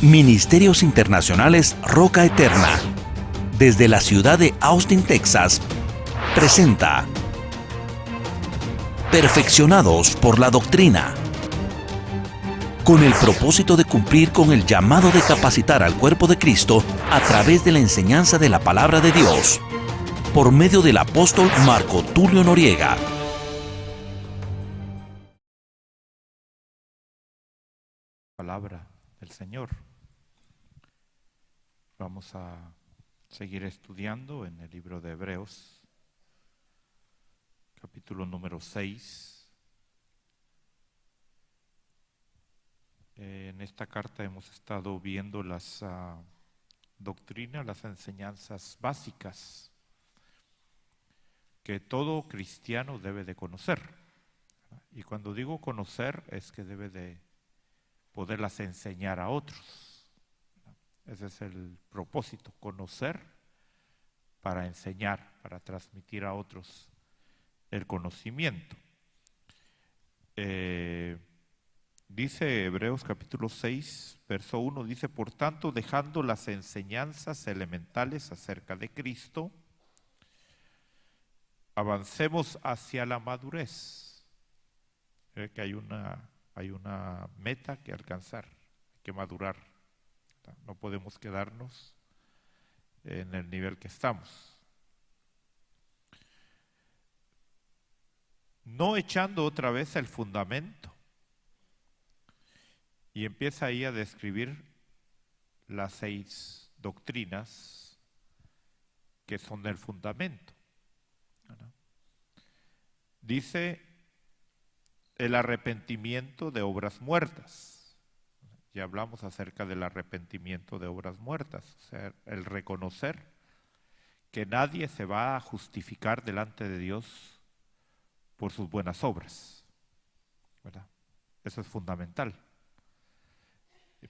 Ministerios Internacionales Roca Eterna, desde la ciudad de Austin, Texas, presenta Perfeccionados por la Doctrina, con el propósito de cumplir con el llamado de capacitar al cuerpo de Cristo a través de la enseñanza de la Palabra de Dios, por medio del apóstol Marco Tulio Noriega. Palabra del Señor. Vamos a seguir estudiando en el libro de Hebreos, capítulo número 6. En esta carta hemos estado viendo las doctrinas, las enseñanzas básicas que todo cristiano debe de conocer. Y cuando digo conocer es que debe de poderlas enseñar a otros. Ese es el propósito, conocer para enseñar, para transmitir a otros el conocimiento. Dice Hebreos capítulo 6, verso 1, dice: por tanto, dejando las enseñanzas elementales acerca de Cristo, avancemos hacia la madurez. Que hay una meta que alcanzar, hay que madurar. No podemos quedarnos en el nivel que estamos. No echando otra vez el fundamento. Y empieza ahí a describir las 6 doctrinas que son del fundamento. Dice el arrepentimiento de obras muertas. Ya hablamos acerca del arrepentimiento de obras muertas, o sea, el reconocer que nadie se va a justificar delante de Dios por sus buenas obras, ¿verdad? Eso es fundamental.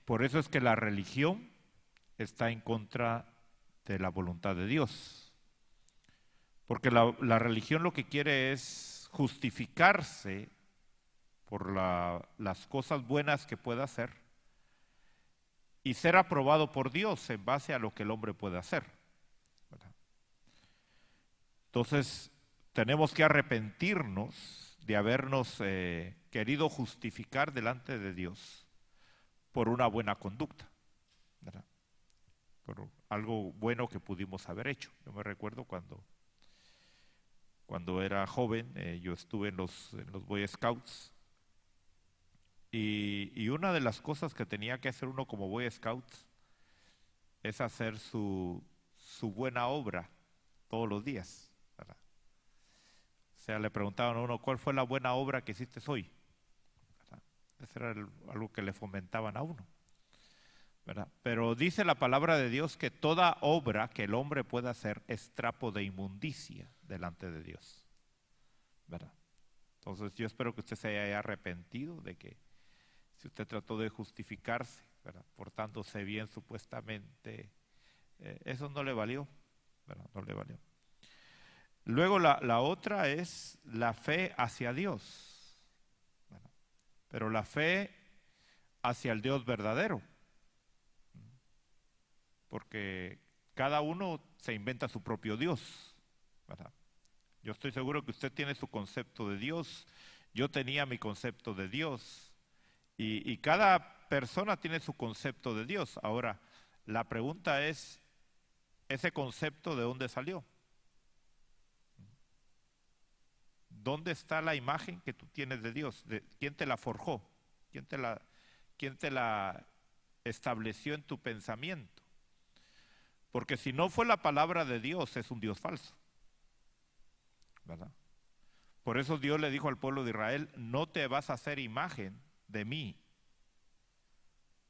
Por eso es que la religión está en contra de la voluntad de Dios, porque la religión lo que quiere es justificarse por las cosas buenas que pueda hacer y ser aprobado por Dios en base a lo que el hombre puede hacer, ¿verdad? Entonces, tenemos que arrepentirnos de habernos querido justificar delante de Dios por una buena conducta, ¿verdad? Por algo bueno que pudimos haber hecho. Yo me recuerdo cuando era joven, yo estuve en los Boy Scouts. Y una de las cosas que tenía que hacer uno como Boy Scout es hacer su buena obra todos los días, ¿verdad? O sea, le preguntaban a uno, ¿cuál fue la buena obra que hiciste hoy? ¿Verdad? Eso era algo que le fomentaban a uno, ¿verdad? Pero dice la palabra de Dios que toda obra que el hombre pueda hacer es trapo de inmundicia delante de Dios, ¿verdad? Entonces yo espero que usted se haya arrepentido de que si usted trató de justificarse, ¿verdad?, portándose bien supuestamente, eso no le valió, ¿verdad? No le valió. Luego la otra es la fe hacia Dios, ¿verdad? Pero la fe hacia el Dios verdadero, porque cada uno se inventa su propio Dios, ¿verdad? Yo estoy seguro que usted tiene su concepto de Dios, yo tenía mi concepto de Dios. Y cada persona tiene su concepto de Dios. Ahora, la pregunta es, ¿ese concepto de dónde salió? ¿Dónde está la imagen que tú tienes de Dios? ¿Quién te la forjó? ¿Quién te la estableció en tu pensamiento? Porque si no fue la palabra de Dios, es un Dios falso, ¿verdad? Por eso Dios le dijo al pueblo de Israel, no te vas a hacer imagen de mí.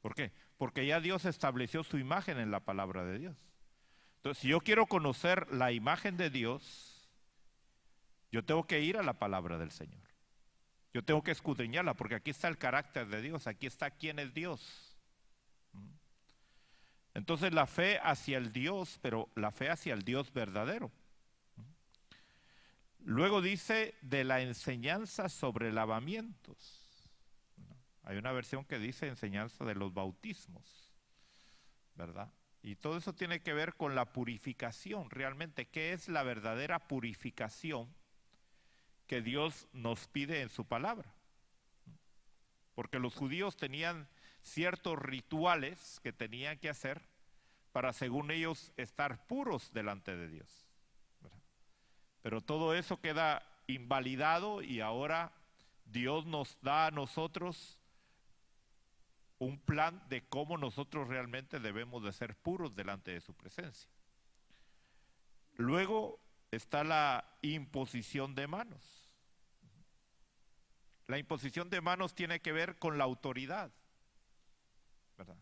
¿Por qué? Porque ya Dios estableció su imagen en la palabra de Dios. Entonces, si yo quiero conocer la imagen de Dios, yo tengo que ir a la palabra del Señor. Yo tengo que escudriñarla, porque aquí está el carácter de Dios, aquí está quién es Dios. Entonces, la fe hacia el Dios, pero la fe hacia el Dios verdadero. Luego dice de la enseñanza sobre lavamientos. Hay una versión que dice enseñanza de los bautismos. ¿verdad? Y todo eso tiene que ver con la purificación realmente. ¿Qué es la verdadera purificación que Dios nos pide en su palabra? Porque los judíos tenían ciertos rituales que tenían que hacer para, según ellos, estar puros delante de Dios, ¿verdad? Pero todo eso queda invalidado y ahora Dios nos da a nosotros un plan de cómo nosotros realmente debemos de ser puros delante de su presencia. Luego está la imposición de manos. La imposición de manos tiene que ver con la autoridad, ¿verdad?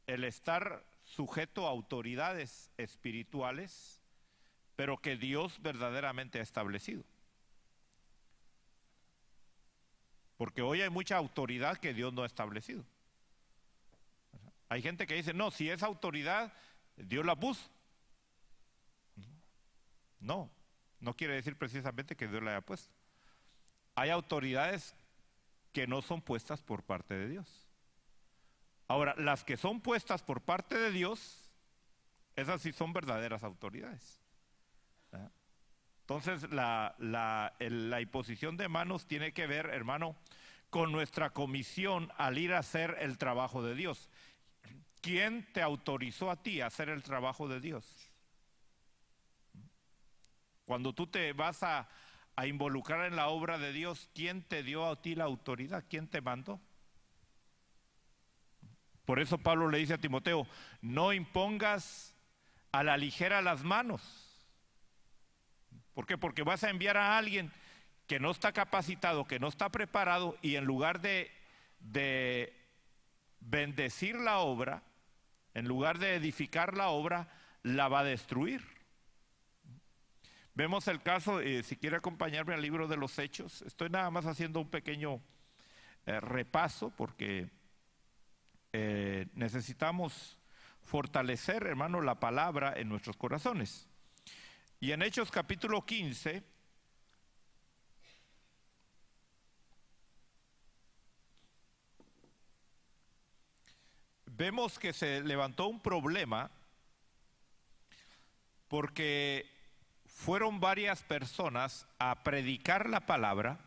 El estar sujeto a autoridades espirituales, pero que Dios verdaderamente ha establecido. Porque hoy hay mucha autoridad que Dios no ha establecido. Hay gente que dice, no, si es autoridad, Dios la puso. No, no quiere decir precisamente que Dios la haya puesto. Hay autoridades que no son puestas por parte de Dios. Ahora, las que son puestas por parte de Dios, esas sí son verdaderas autoridades. Entonces, la imposición de manos tiene que ver, hermano, con nuestra comisión al ir a hacer el trabajo de Dios. ¿Quién te autorizó a ti a hacer el trabajo de Dios? Cuando tú te vas a involucrar en la obra de Dios, ¿quién te dio a ti la autoridad? ¿Quién te mandó? Por eso Pablo le dice a Timoteo, no impongas a la ligera las manos. ¿Por qué? Porque vas a enviar a alguien que no está capacitado, que no está preparado, y en lugar de bendecir la obra, en lugar de edificar la obra, la va a destruir. Vemos el caso, si quiere acompañarme al libro de los Hechos, estoy nada más haciendo un pequeño repaso porque necesitamos fortalecer, hermano, la palabra en nuestros corazones. Y en Hechos capítulo 15, vemos que se levantó un problema porque fueron varias personas a predicar la palabra,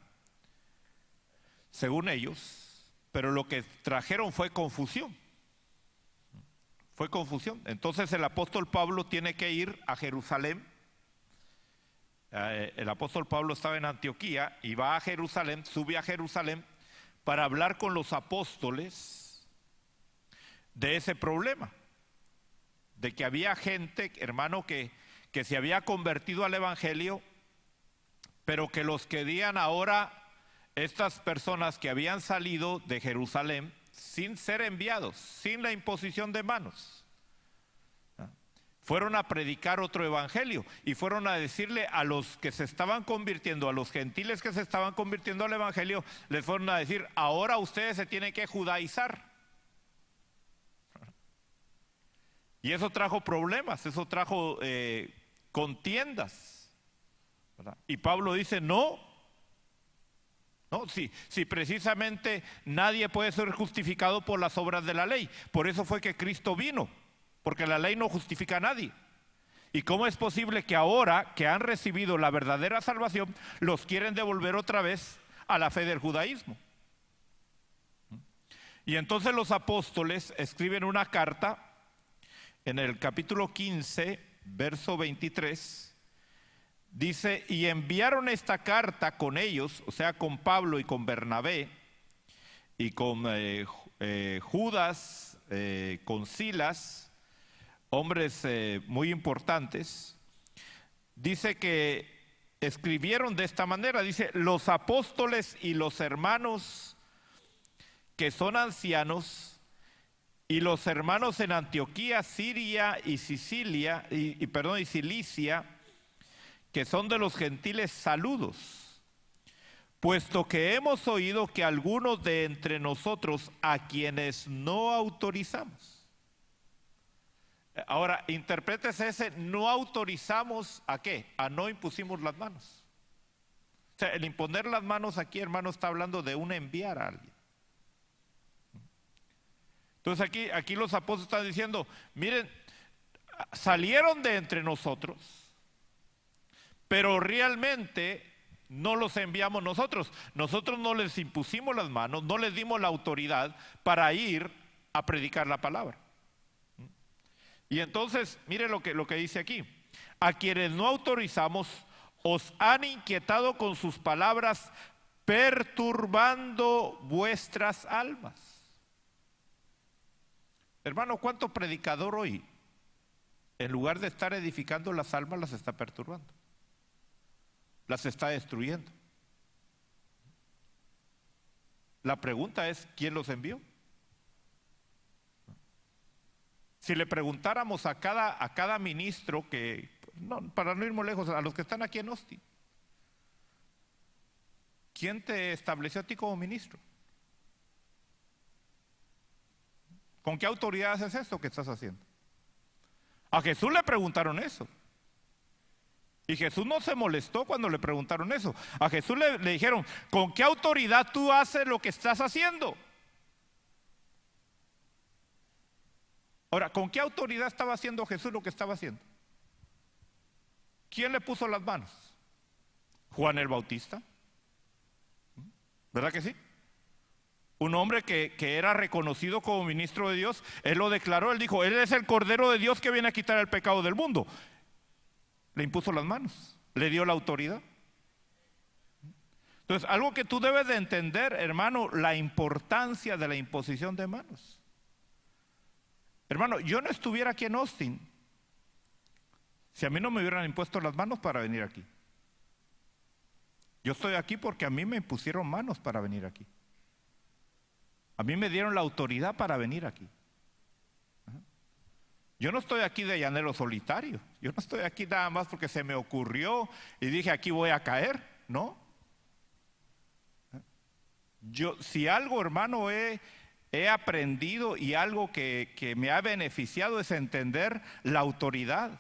según ellos, pero lo que trajeron fue confusión. Fue confusión. Entonces el apóstol Pablo tiene que ir a Jerusalén. El apóstol Pablo estaba en Antioquía y va a Jerusalén, sube a Jerusalén para hablar con los apóstoles de ese problema, de que había gente, hermano, que se había convertido al evangelio, pero que los querían ahora, estas personas que habían salido de Jerusalén sin ser enviados, sin la imposición de manos, fueron a predicar otro evangelio y fueron a decirle a los que se estaban convirtiendo, a los gentiles que se estaban convirtiendo al evangelio, les fueron a decir, ahora ustedes se tienen que judaizar. Y eso trajo problemas, eso trajo contiendas, ¿verdad? Y Pablo dice, no, si precisamente nadie puede ser justificado por las obras de la ley. Por eso fue que Cristo vino, porque la ley no justifica a nadie. ¿Y cómo es posible que ahora que han recibido la verdadera salvación, los quieren devolver otra vez a la fe del judaísmo? Y entonces los apóstoles escriben una carta en el capítulo 15, verso 23, dice, y enviaron esta carta con ellos, o sea, con Pablo y con Bernabé, y con Judas, con Silas, hombres muy importantes. Dice que escribieron de esta manera, dice, los apóstoles y los hermanos que son ancianos, y los hermanos en Antioquía, Siria y Sicilia, y Cilicia, que son de los gentiles, saludos, puesto que hemos oído que algunos de entre nosotros a quienes no autorizamos. Ahora, interprétese ese no autorizamos, ¿a qué? A no impusimos las manos. O sea, el imponer las manos aquí, hermano, está hablando de un enviar a alguien. Entonces aquí los apóstoles están diciendo, miren, salieron de entre nosotros, pero realmente no los enviamos nosotros. Nosotros no les impusimos las manos, no les dimos la autoridad para ir a predicar la palabra. Y entonces, mire lo que dice aquí. A quienes no autorizamos, os han inquietado con sus palabras, perturbando vuestras almas. Hermano, ¿cuánto predicador hoy, en lugar de estar edificando las almas, las está perturbando? Las está destruyendo. La pregunta es, ¿quién los envió? Si le preguntáramos a cada ministro que, no, para no ir muy lejos, a los que están aquí en Austin, ¿quién te estableció a ti como ministro? ¿Con qué autoridad haces esto que estás haciendo? A Jesús le preguntaron eso. Y Jesús no se molestó cuando le preguntaron eso. A Jesús le dijeron, ¿con qué autoridad tú haces lo que estás haciendo? Ahora, ¿con qué autoridad estaba haciendo Jesús lo que estaba haciendo? ¿Quién le puso las manos? Juan el Bautista. ¿Verdad que sí? Un hombre que era reconocido como ministro de Dios, él lo declaró, él dijo, él es el Cordero de Dios que viene a quitar el pecado del mundo. Le impuso las manos, le dio la autoridad. Entonces, algo que tú debes de entender, hermano, la importancia de la imposición de manos. Hermano, yo no estuviera aquí en Austin si a mí no me hubieran impuesto las manos para venir aquí. Yo estoy aquí porque a mí me impusieron manos para venir aquí. A mí me dieron la autoridad para venir aquí. Yo no estoy aquí de llanero solitario. Yo no estoy aquí nada más porque se me ocurrió y dije aquí voy a caer. No. Yo, si algo, hermano, he aprendido y algo que me ha beneficiado es entender la autoridad.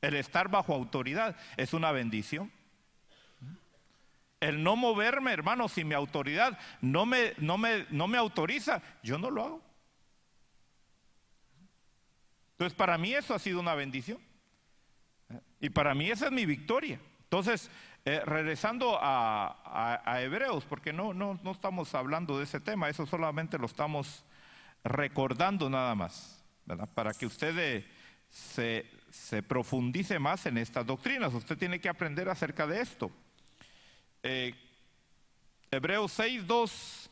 El estar bajo autoridad es una bendición. El no moverme, hermano, si mi autoridad no me autoriza, yo no lo hago. Entonces, para mí eso ha sido una bendición. Y para mí esa es mi victoria. Entonces, regresando a Hebreos, porque no estamos hablando de ese tema, eso solamente lo estamos recordando nada más, ¿verdad? Para que usted se profundice más en estas doctrinas. Usted tiene que aprender acerca de esto. Hebreos 6:2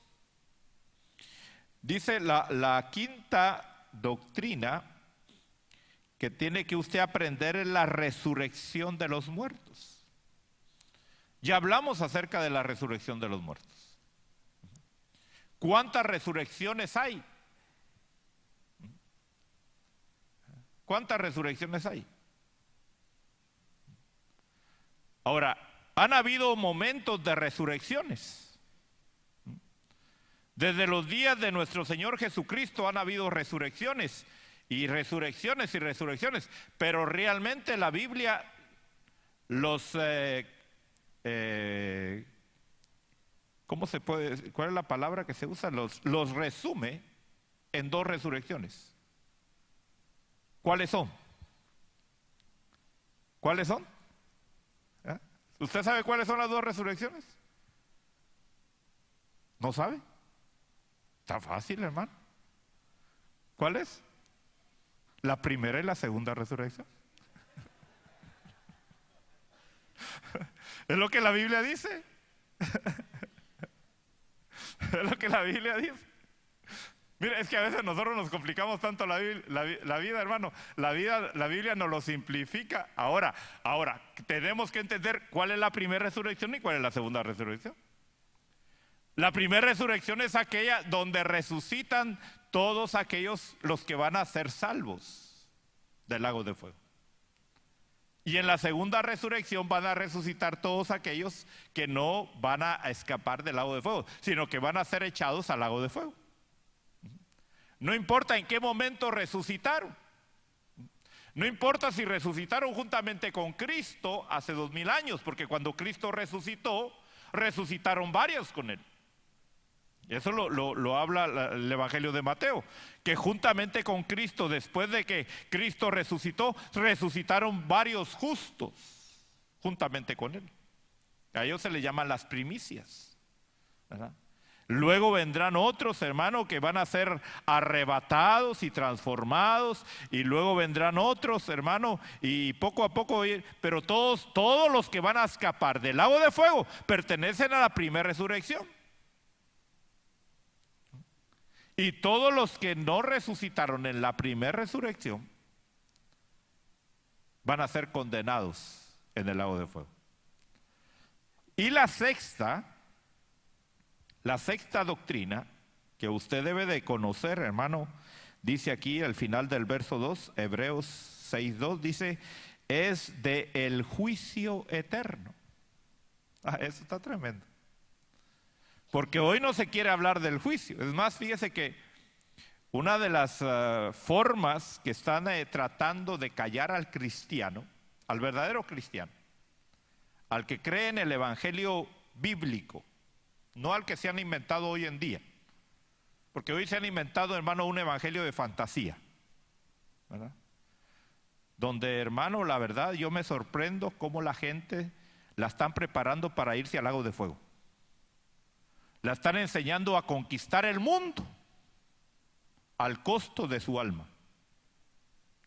dice la quinta doctrina que tiene que usted aprender es la resurrección de los muertos. Ya hablamos acerca de la resurrección de los muertos. ¿Cuántas resurrecciones hay? ¿Cuántas resurrecciones hay? Ahora, han habido momentos de resurrecciones. Desde los días de nuestro Señor Jesucristo han habido resurrecciones y resurrecciones y resurrecciones, pero realmente la Biblia ¿cómo se puede? ¿Cuál es la palabra que se usa? Los resume en dos resurrecciones. ¿Cuáles son? ¿Cuáles son? ¿Eh? ¿Usted sabe cuáles son las dos resurrecciones? ¿No sabe? Está fácil, hermano. ¿Cuál es? La primera y la segunda resurrección. Es lo que la Biblia dice. Es lo que la Biblia dice. Mira, es que a veces nosotros nos complicamos tanto la vida, hermano. La Biblia nos lo simplifica. Ahora, tenemos que entender cuál es la primera resurrección y cuál es la segunda resurrección. La primera resurrección es aquella donde resucitan todos aquellos los que van a ser salvos del lago de fuego. Y en la segunda resurrección van a resucitar todos aquellos que no van a escapar del lago de fuego, sino que van a ser echados al lago de fuego. No importa en qué momento resucitaron. No importa si resucitaron juntamente con Cristo hace 2000 años, porque cuando Cristo resucitó, resucitaron varios con él. Eso lo habla el Evangelio de Mateo, que juntamente con Cristo, después de que Cristo resucitó, resucitaron varios justos juntamente con Él. A ellos se les llaman las primicias, ¿verdad? Luego vendrán otros, hermanos, que van a ser arrebatados y transformados, y luego vendrán otros, hermanos, y poco a poco, pero todos los que van a escapar del lago de fuego pertenecen a la primera resurrección. Y todos los que no resucitaron en la primera resurrección van a ser condenados en el lago de fuego. Y la sexta doctrina que usted debe de conocer, hermano, dice aquí al final del verso 2, Hebreos 6:2, dice, es de el juicio eterno. Eso está tremendo. Porque hoy no se quiere hablar del juicio. Es más, fíjese que una de las formas que están tratando de callar al cristiano, al verdadero cristiano, al que cree en el evangelio bíblico, no al que se han inventado hoy en día. Porque hoy se han inventado, hermano, un evangelio de fantasía, ¿verdad? Donde, hermano, la verdad, yo me sorprendo cómo la gente la están preparando para irse al lago de fuego. La están enseñando a conquistar el mundo al costo de su alma.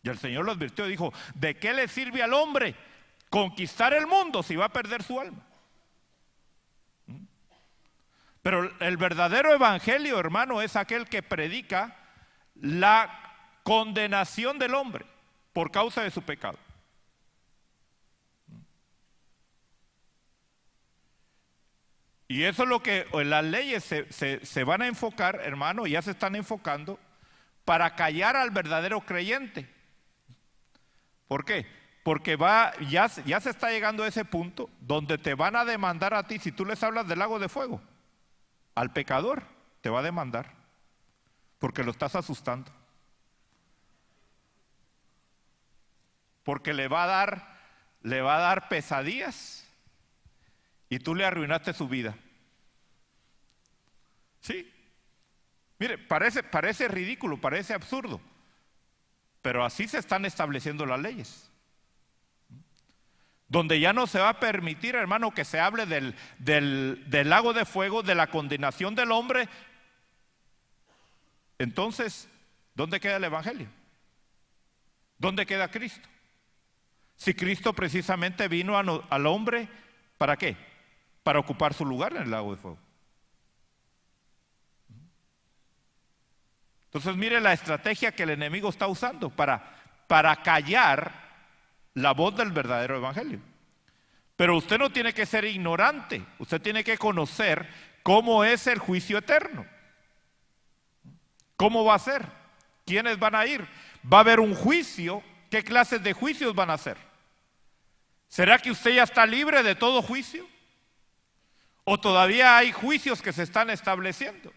Y el Señor lo advirtió y dijo, ¿de qué le sirve al hombre conquistar el mundo si va a perder su alma? Pero el verdadero evangelio, hermano, es aquel que predica la condenación del hombre por causa de su pecado. Y eso es lo que las leyes se van a enfocar, hermano, y ya se están enfocando para callar al verdadero creyente. ¿Por qué? Porque ya se está llegando a ese punto donde te van a demandar a ti, si tú les hablas del lago de fuego, al pecador te va a demandar, porque lo estás asustando. Porque le va a dar pesadillas. Y tú le arruinaste su vida. Sí. Mire, parece ridículo, parece absurdo. Pero así se están estableciendo las leyes. Donde ya no se va a permitir, hermano, que se hable del lago de fuego, de la condenación del hombre. Entonces, ¿dónde queda el evangelio? ¿Dónde queda Cristo? Si Cristo precisamente vino al hombre, ¿para qué? Para ocupar su lugar en el lago de fuego. Entonces mire la estrategia que el enemigo está usando para callar la voz del verdadero evangelio. Pero usted no tiene que ser ignorante, usted tiene que conocer cómo es el juicio eterno. ¿Cómo va a ser? ¿Quiénes van a ir? Va a haber un juicio. ¿Qué clases de juicios van a ser? ¿Será que usted ya está libre de todo juicio? ¿O todavía hay juicios que se están estableciendo?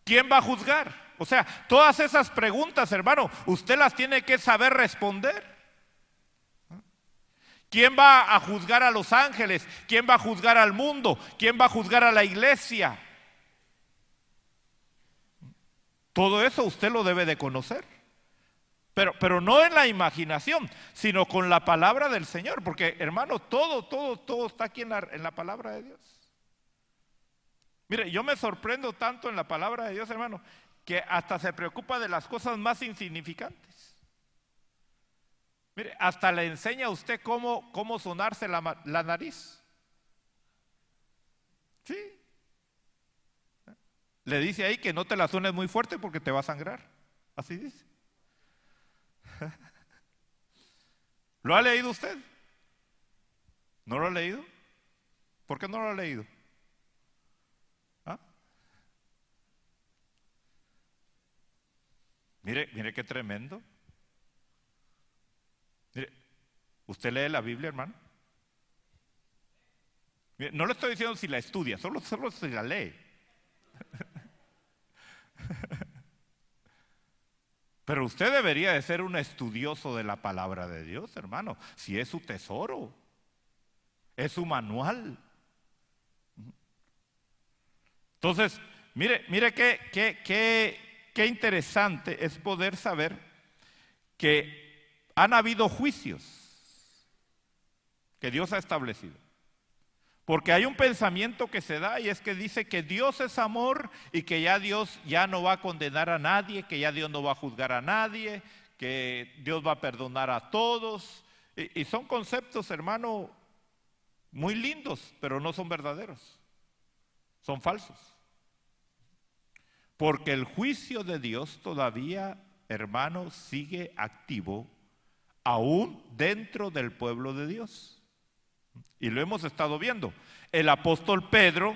¿Quién va a juzgar? O sea, todas esas preguntas, hermano, usted las tiene que saber responder. ¿Quién va a juzgar a los ángeles? ¿Quién va a juzgar al mundo? ¿Quién va a juzgar a la iglesia? Todo eso usted lo debe de conocer. Pero no en la imaginación, sino con la palabra del Señor. Porque, hermano, todo está aquí en la palabra de Dios. Mire, yo me sorprendo tanto en la palabra de Dios, hermano, que hasta se preocupa de las cosas más insignificantes. Mire, hasta le enseña a usted cómo sonarse la nariz. Sí. Le dice ahí que no te la suenes muy fuerte porque te va a sangrar. Así dice. ¿Lo ha leído usted? ¿No lo ha leído? ¿Por qué no lo ha leído? ¿Ah? Mire qué tremendo. Mire, ¿usted lee la Biblia, hermano? Mire, no le estoy diciendo si la estudia, solo si la lee. Pero usted debería de ser un estudioso de la palabra de Dios, hermano. Si es su tesoro, es su manual. Entonces, mire qué interesante es poder saber que han habido juicios que Dios ha establecido. Porque hay un pensamiento que se da y es que dice que Dios es amor y que ya Dios ya no va a condenar a nadie, que ya Dios no va a juzgar a nadie, que Dios va a perdonar a todos. Y son conceptos, hermano, muy lindos, pero no son verdaderos. Son falsos. Porque el juicio de Dios todavía, hermano, sigue activo aún dentro del pueblo de Dios. Y lo hemos estado viendo. El apóstol Pedro,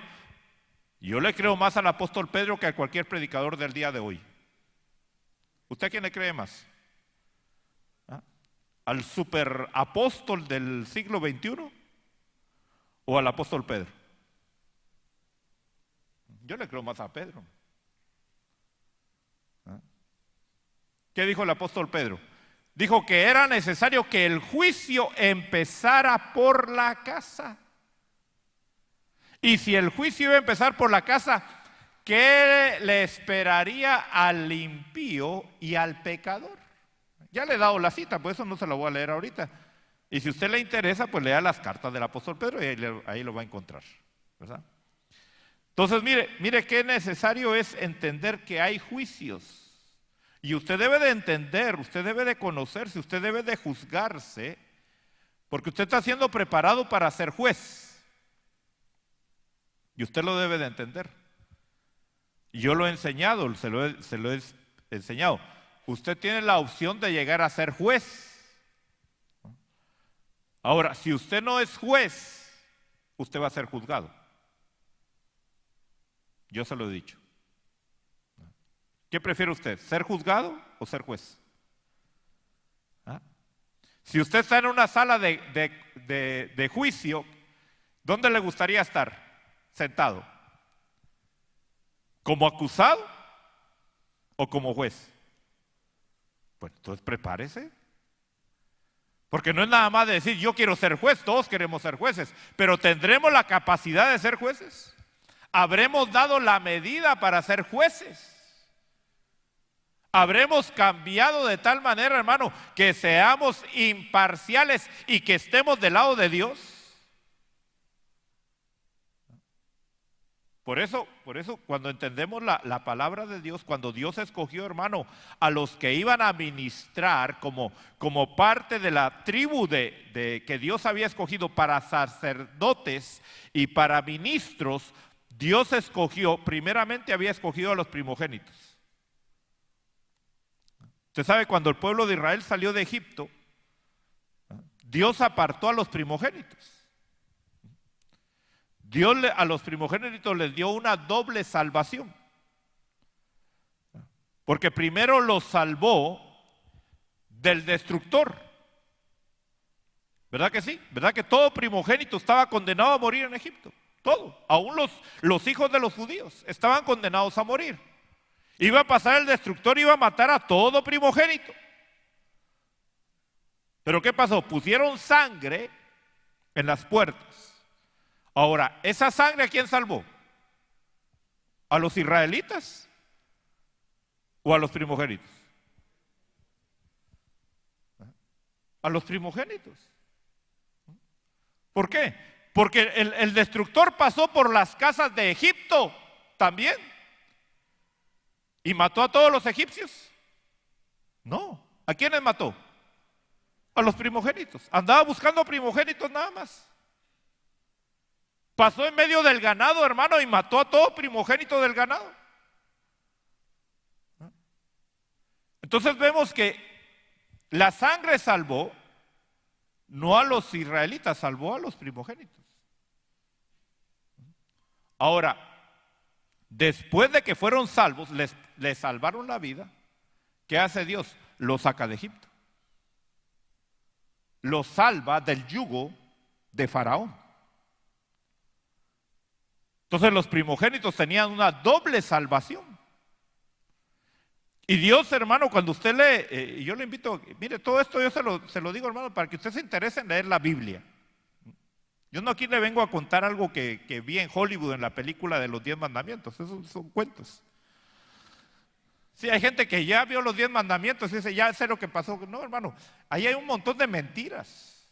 yo le creo más al apóstol Pedro que a cualquier predicador del día de hoy. ¿Usted a quién le cree más? ¿Ah? ¿Al superapóstol del siglo XXI o al apóstol Pedro? Yo le creo más a Pedro. ¿Ah? ¿Qué dijo el apóstol Pedro? Dijo que era necesario que el juicio empezara por la casa. Y si el juicio iba a empezar por la casa, ¿qué le esperaría al impío y al pecador? Ya le he dado la cita, por eso no se la voy a leer ahorita. Y si a usted le interesa, pues lea las cartas del apóstol Pedro y ahí lo va a encontrar, ¿verdad? Entonces, mire qué necesario es entender que hay juicios. Y usted debe de entender, usted debe de conocerse, usted debe de juzgarse, porque usted está siendo preparado para ser juez. Y usted lo debe de entender. Y yo lo he enseñado, se lo he enseñado. Usted tiene la opción de llegar a ser juez. Ahora, si usted no es juez, usted va a ser juzgado. Yo se lo he dicho. ¿Qué prefiere usted? ¿Ser juzgado o ser juez? ¿Ah? Si usted está en una sala de juicio, ¿dónde le gustaría estar? Sentado. ¿Como acusado o como juez? Pues entonces prepárese. Porque no es nada más de decir yo quiero ser juez, todos queremos ser jueces, pero ¿tendremos la capacidad de ser jueces? ¿Habremos dado la medida para ser jueces? Habremos cambiado de tal manera, hermano, que seamos imparciales y que estemos del lado de Dios. Por eso cuando entendemos la palabra de Dios, cuando Dios escogió, hermano, a los que iban a ministrar como parte de la tribu que Dios había escogido para sacerdotes y para ministros, Dios escogió, primeramente había escogido a los primogénitos. Usted sabe, cuando el pueblo de Israel salió de Egipto, Dios apartó a los primogénitos. Dios a los primogénitos les dio una doble salvación. Porque primero los salvó del destructor. ¿Verdad que sí? ¿Verdad que todo primogénito estaba condenado a morir en Egipto? Todo. Aún los hijos de los judíos estaban condenados a morir. Iba a pasar el destructor, iba a matar a todo primogénito. Pero ¿qué pasó? Pusieron sangre en las puertas. Ahora, ¿esa sangre a quién salvó? ¿A los israelitas o a los primogénitos? A los primogénitos. ¿Por qué? Porque el destructor pasó por las casas de Egipto también. ¿Y mató a todos los egipcios? No. ¿A quiénes mató? A los primogénitos. Andaba buscando primogénitos nada más. Pasó en medio del ganado, hermano, y mató a todo primogénito del ganado. Entonces vemos que la sangre salvó, no a los israelitas, salvó a los primogénitos. Ahora, después de que fueron salvos, les salvaron la vida. ¿Qué hace Dios? Los saca de Egipto. Los salva del yugo de Faraón. Entonces los primogénitos tenían una doble salvación. Y Dios, hermano, cuando usted lee, yo le invito, mire, todo esto yo se lo digo, hermano, para que usted se interese en leer la Biblia. Yo no aquí le vengo a contar algo que vi en Hollywood en la película de los 10 mandamientos, esos son cuentos. Sí, hay gente que ya vio los 10 mandamientos y dice, ya sé lo que pasó. No, hermano, ahí hay un montón de mentiras.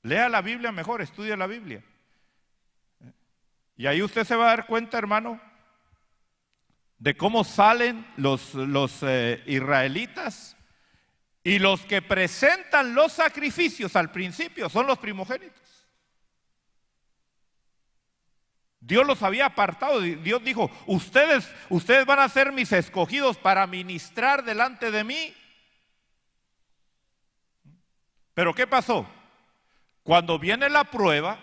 Lea la Biblia mejor, estudie la Biblia. Y ahí usted se va a dar cuenta, hermano, de cómo salen los israelitas, y los que presentan los sacrificios al principio son los primogénitos. Dios los había apartado. Dios dijo, ustedes van a ser mis escogidos para ministrar delante de mí. Pero ¿qué pasó? Cuando viene la prueba,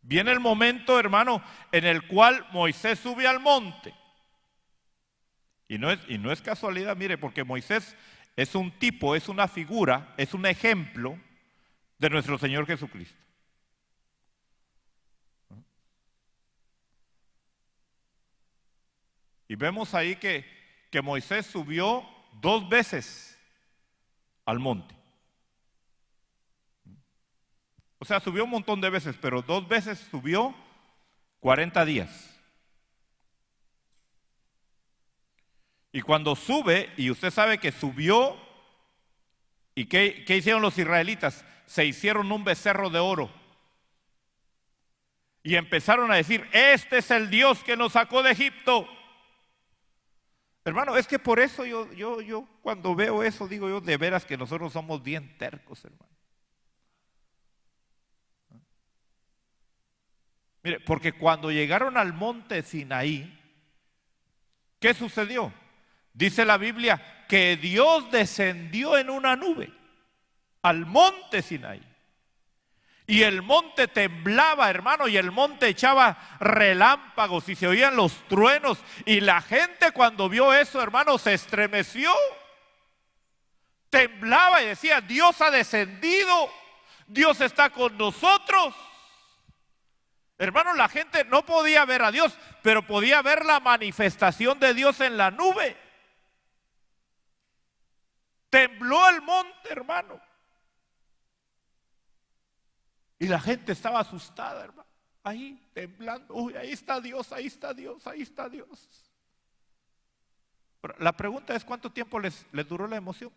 viene el momento, hermano, en el cual Moisés sube al monte. Y no es casualidad, mire, porque Moisés es un tipo, es una figura, es un ejemplo de nuestro Señor Jesucristo. Y vemos ahí que Moisés subió 2 veces al monte. O sea, subió un montón de veces, pero 2 veces subió 40 días. Y cuando sube, y usted sabe que subió, ¿y qué hicieron los israelitas? Se hicieron un becerro de oro. Y empezaron a decir, este es el Dios que nos sacó de Egipto. Hermano, es que por eso yo cuando veo eso, digo yo, de veras que nosotros somos bien tercos, hermano. Mire, porque cuando llegaron al monte Sinaí, ¿qué sucedió? Dice la Biblia que Dios descendió en una nube al monte Sinaí. Y el monte temblaba, hermano, y el monte echaba relámpagos y se oían los truenos. Y la gente cuando vio eso, hermano, se estremeció. Temblaba y decía, Dios ha descendido, Dios está con nosotros. Hermano, la gente no podía ver a Dios, pero podía ver la manifestación de Dios en la nube. Tembló el monte, hermano. Y la gente estaba asustada, hermano. Ahí temblando. Uy, ahí está Dios, ahí está Dios, ahí está Dios. Pero la pregunta es, ¿cuánto tiempo les duró la emoción?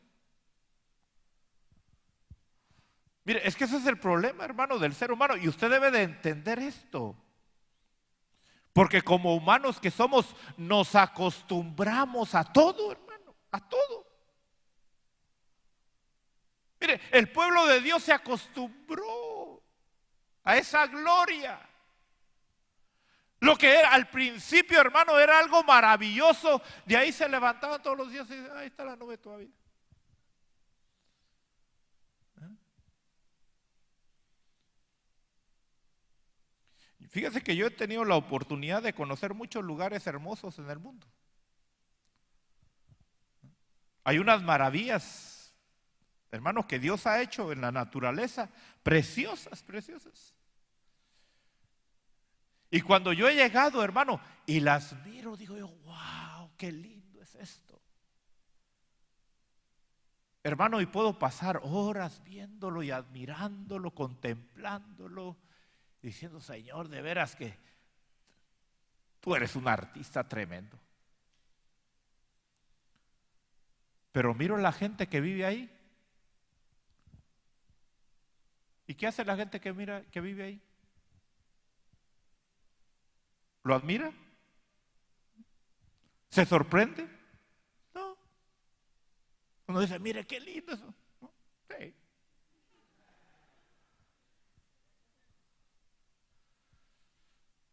Mire, es que ese es el problema, hermano, del ser humano. Y usted debe de entender esto. Porque como humanos que somos, nos acostumbramos a todo, hermano, a todo. Mire, el pueblo de Dios se acostumbró a esa gloria. Lo que era al principio, hermano, era algo maravilloso. De ahí se levantaban todos los días y decían, ahí está la nube todavía. Fíjese que yo he tenido la oportunidad de conocer muchos lugares hermosos en el mundo. Hay unas maravillas, hermanos, que Dios ha hecho en la naturaleza, preciosas, preciosas. Y cuando yo he llegado, hermano, y las miro, digo yo, wow, qué lindo es esto. Hermano, y puedo pasar horas viéndolo y admirándolo, contemplándolo, diciendo, Señor, de veras que tú eres un artista tremendo. Pero miro la gente que vive ahí. ¿Y qué hace la gente que vive ahí? ¿Lo admira? ¿Se sorprende? No. Uno dice, mire qué lindo eso. Sí.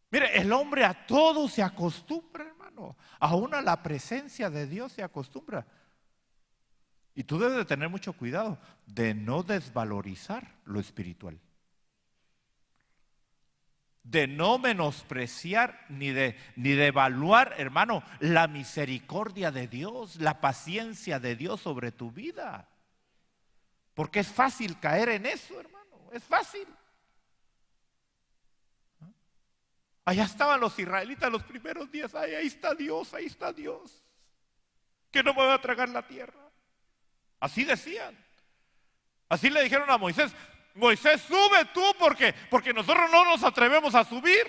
Mire, el hombre a todo se acostumbra, hermano. Aún a la presencia de Dios se acostumbra. Y tú debes de tener mucho cuidado de no desvalorizar lo espiritual. De no menospreciar ni de evaluar, hermano, la misericordia de Dios, la paciencia de Dios sobre tu vida. Porque es fácil caer en eso, hermano. Es fácil. Allá estaban los israelitas los primeros días. Ay, ahí está Dios, que no me va a tragar la tierra. Así decían. Así le dijeron a Moisés, Moisés, sube tú porque nosotros no nos atrevemos a subir.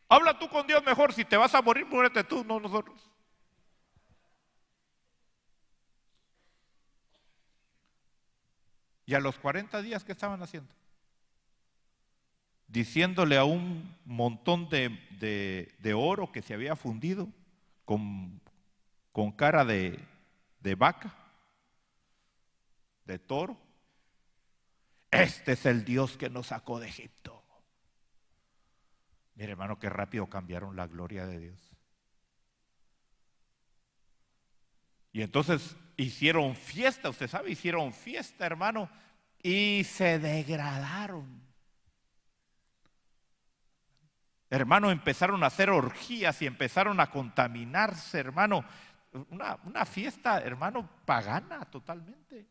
Habla tú con Dios mejor. Si te vas a morir, muérete tú, no nosotros. Y a los 40 días, ¿qué estaban haciendo? Diciéndole a un montón de oro que se había fundido con cara de vaca, de toro: este es el Dios que nos sacó de Egipto. Mire, hermano, qué rápido cambiaron la gloria de Dios. Y entonces hicieron fiesta, usted sabe, hicieron fiesta, hermano, y se degradaron. Hermano, empezaron a hacer orgías y empezaron a contaminarse, hermano. Una fiesta, hermano, pagana totalmente.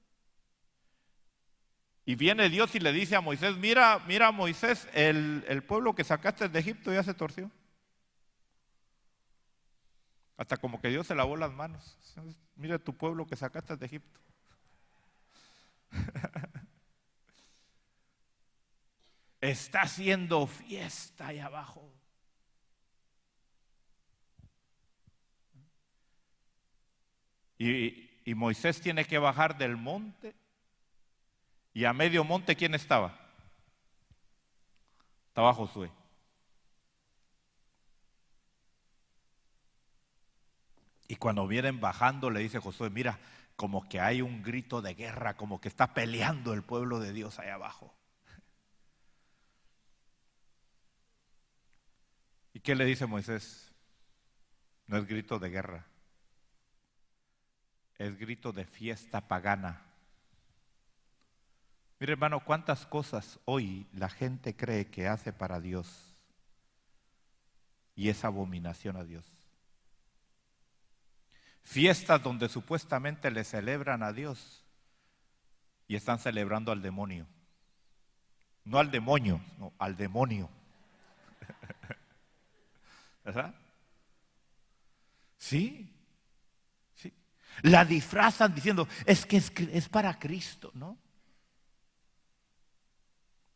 Y viene Dios y le dice a Moisés: mira Moisés, el pueblo que sacaste de Egipto ya se torció. Hasta como que Dios se lavó las manos. Mira tu pueblo que sacaste de Egipto. Está haciendo fiesta ahí abajo. Y Moisés tiene que bajar del monte. Y a medio monte, ¿quién estaba? Estaba Josué. Y cuando vienen bajando, le dice Josué: mira, como que hay un grito de guerra, como que está peleando el pueblo de Dios ahí abajo. ¿Y qué le dice Moisés? No es grito de guerra, es grito de fiesta pagana. Mire, hermano, cuántas cosas hoy la gente cree que hace para Dios y es abominación a Dios. Fiestas donde supuestamente le celebran a Dios y están celebrando al demonio. No al demonio, no, al demonio. ¿Verdad? Sí. La disfrazan diciendo: es que es para Cristo, ¿no?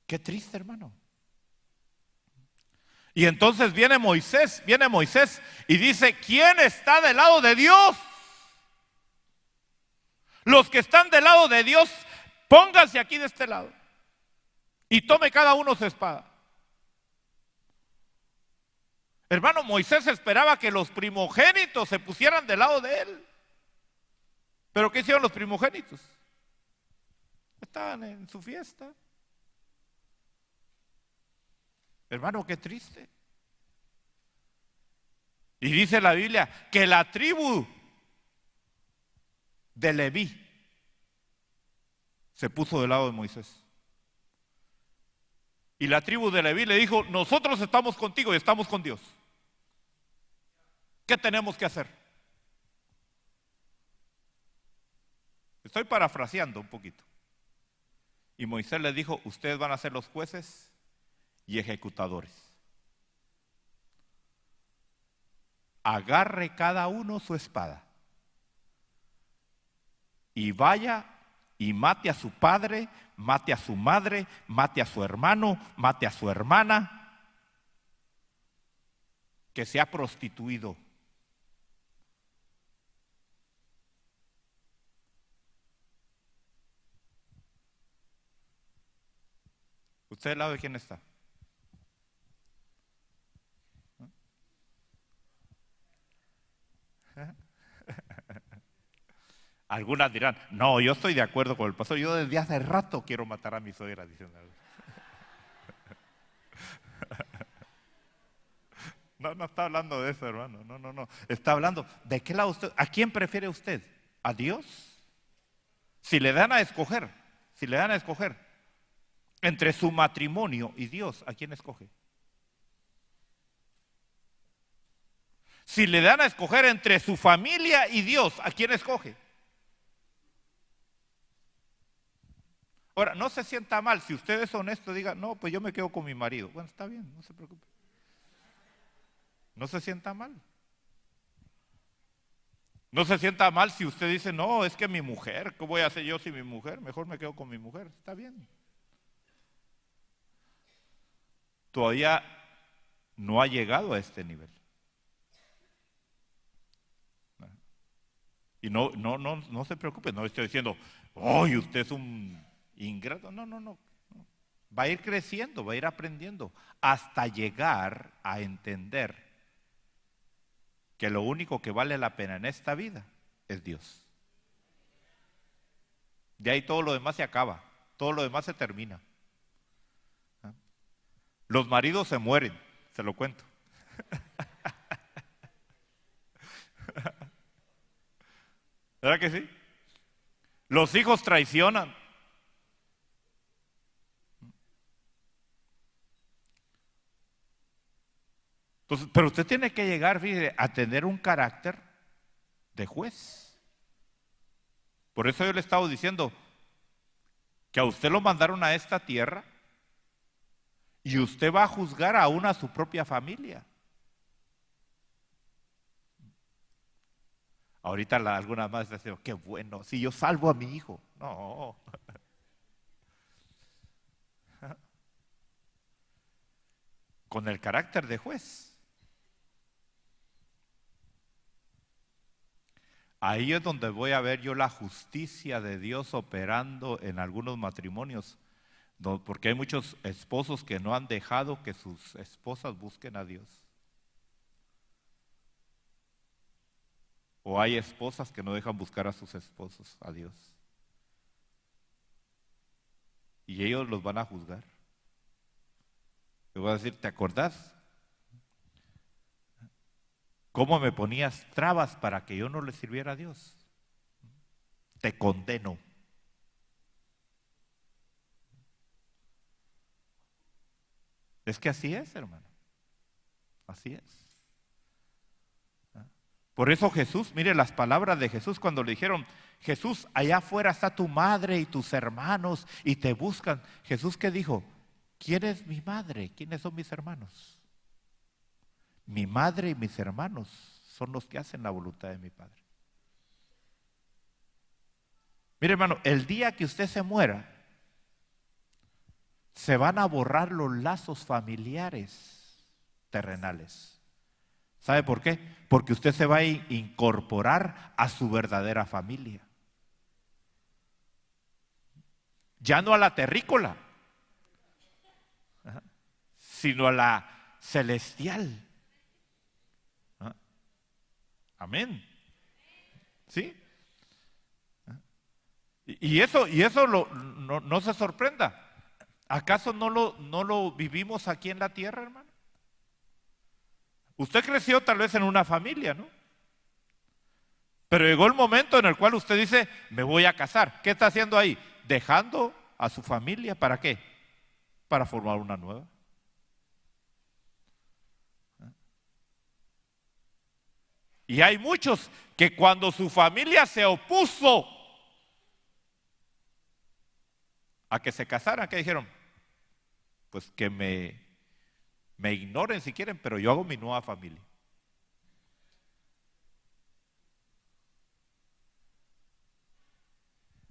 Qué triste, hermano. Y entonces viene Moisés y dice: ¿quién está del lado de Dios? Los que están del lado de Dios, pónganse aquí de este lado y tome cada uno su espada. Hermano, Moisés esperaba que los primogénitos se pusieran del lado de él. ¿Pero qué hicieron los primogénitos? Estaban en su fiesta. Hermano, qué triste. Y dice la Biblia que la tribu de Leví se puso del lado de Moisés. Y la tribu de Leví le dijo: nosotros estamos contigo y estamos con Dios. ¿Qué tenemos que hacer? Estoy parafraseando un poquito. Y Moisés les dijo: ustedes van a ser los jueces y ejecutadores. Agarre cada uno su espada y vaya y mate a su padre, mate a su madre, mate a su hermano, mate a su hermana que se ha prostituido. ¿Usted al lado de quién está? Algunas dirán: no, yo estoy de acuerdo con el pastor, yo desde hace rato quiero matar a mi suegra, dicen. No está hablando de eso, hermano. No. Está hablando de qué lado usted, ¿a quién prefiere usted? ¿A Dios? Si le dan a escoger entre su matrimonio y Dios, ¿a quién escoge? Si le dan a escoger entre su familia y Dios, ¿a quién escoge? Ahora, no se sienta mal, si usted es honesto, diga: no, pues yo me quedo con mi marido. Bueno, está bien, no se preocupe. No se sienta mal. No se sienta mal si usted dice: no, es que mi mujer, ¿qué voy a hacer yo sin mi mujer? Mejor me quedo con mi mujer. Está bien. todavía no ha llegado a este nivel. Y no se preocupe, no estoy diciendo, ¡ay, usted es un ingrato! No. Va a ir creciendo, va a ir aprendiendo, hasta llegar a entender que lo único que vale la pena en esta vida es Dios. De ahí todo lo demás se acaba, todo lo demás se termina. Los maridos se mueren, se lo cuento. ¿Verdad que sí? Los hijos traicionan. Entonces, pero usted tiene que llegar, fíjese, a tener un carácter de juez. Por eso yo le estaba diciendo que a usted lo mandaron a esta tierra y usted va a juzgar aún a su propia familia. Ahorita algunas más dicen, qué bueno, si yo salvo a mi hijo. No. Con el carácter de juez. Ahí es donde voy a ver yo la justicia de Dios operando en algunos matrimonios, porque hay muchos esposos que no han dejado que sus esposas busquen a Dios. O hay esposas que no dejan buscar a sus esposos, a Dios. Y ellos los van a juzgar. Le voy a decir, ¿te acordás? ¿Cómo me ponías trabas para que yo no le sirviera a Dios? Te condeno. Es que así es, hermano. Así es. Por eso Jesús, mire las palabras de Jesús cuando le dijeron, Jesús, allá afuera está tu madre y tus hermanos y te buscan. Jesús, ¿qué dijo? ¿Quién es mi madre? ¿Quiénes son mis hermanos? Mi madre y mis hermanos son los que hacen la voluntad de mi Padre. Mire, hermano, el día que usted se muera, se van a borrar los lazos familiares terrenales. ¿Sabe por qué? Porque usted se va a incorporar a su verdadera familia. Ya no a la terrícola, sino a la celestial. Amén. ¿Sí? Y eso no se sorprenda. ¿Acaso no lo vivimos aquí en la tierra, hermano? Usted creció tal vez en una familia, ¿no? Pero llegó el momento en el cual usted dice, me voy a casar. ¿Qué está haciendo ahí? Dejando a su familia, ¿para qué? Para formar una nueva. Y hay muchos que cuando su familia se opuso a que se casaran, ¿qué dijeron? Pues que me ignoren si quieren, pero yo hago mi nueva familia.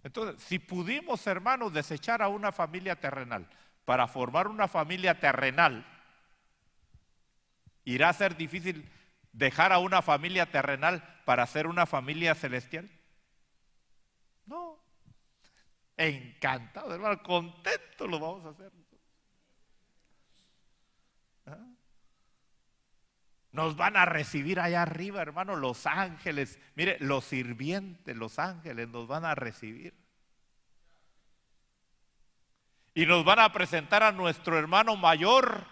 Entonces, si pudimos, hermanos, desechar a una familia terrenal para formar una familia terrenal, ¿irá a ser difícil dejar a una familia terrenal para hacer una familia celestial? No. Encantado, hermano, contento lo vamos a hacer. Nos van a recibir allá arriba, hermano, los ángeles. Mire, los sirvientes, los ángeles nos van a recibir. Y nos van a presentar a nuestro hermano mayor.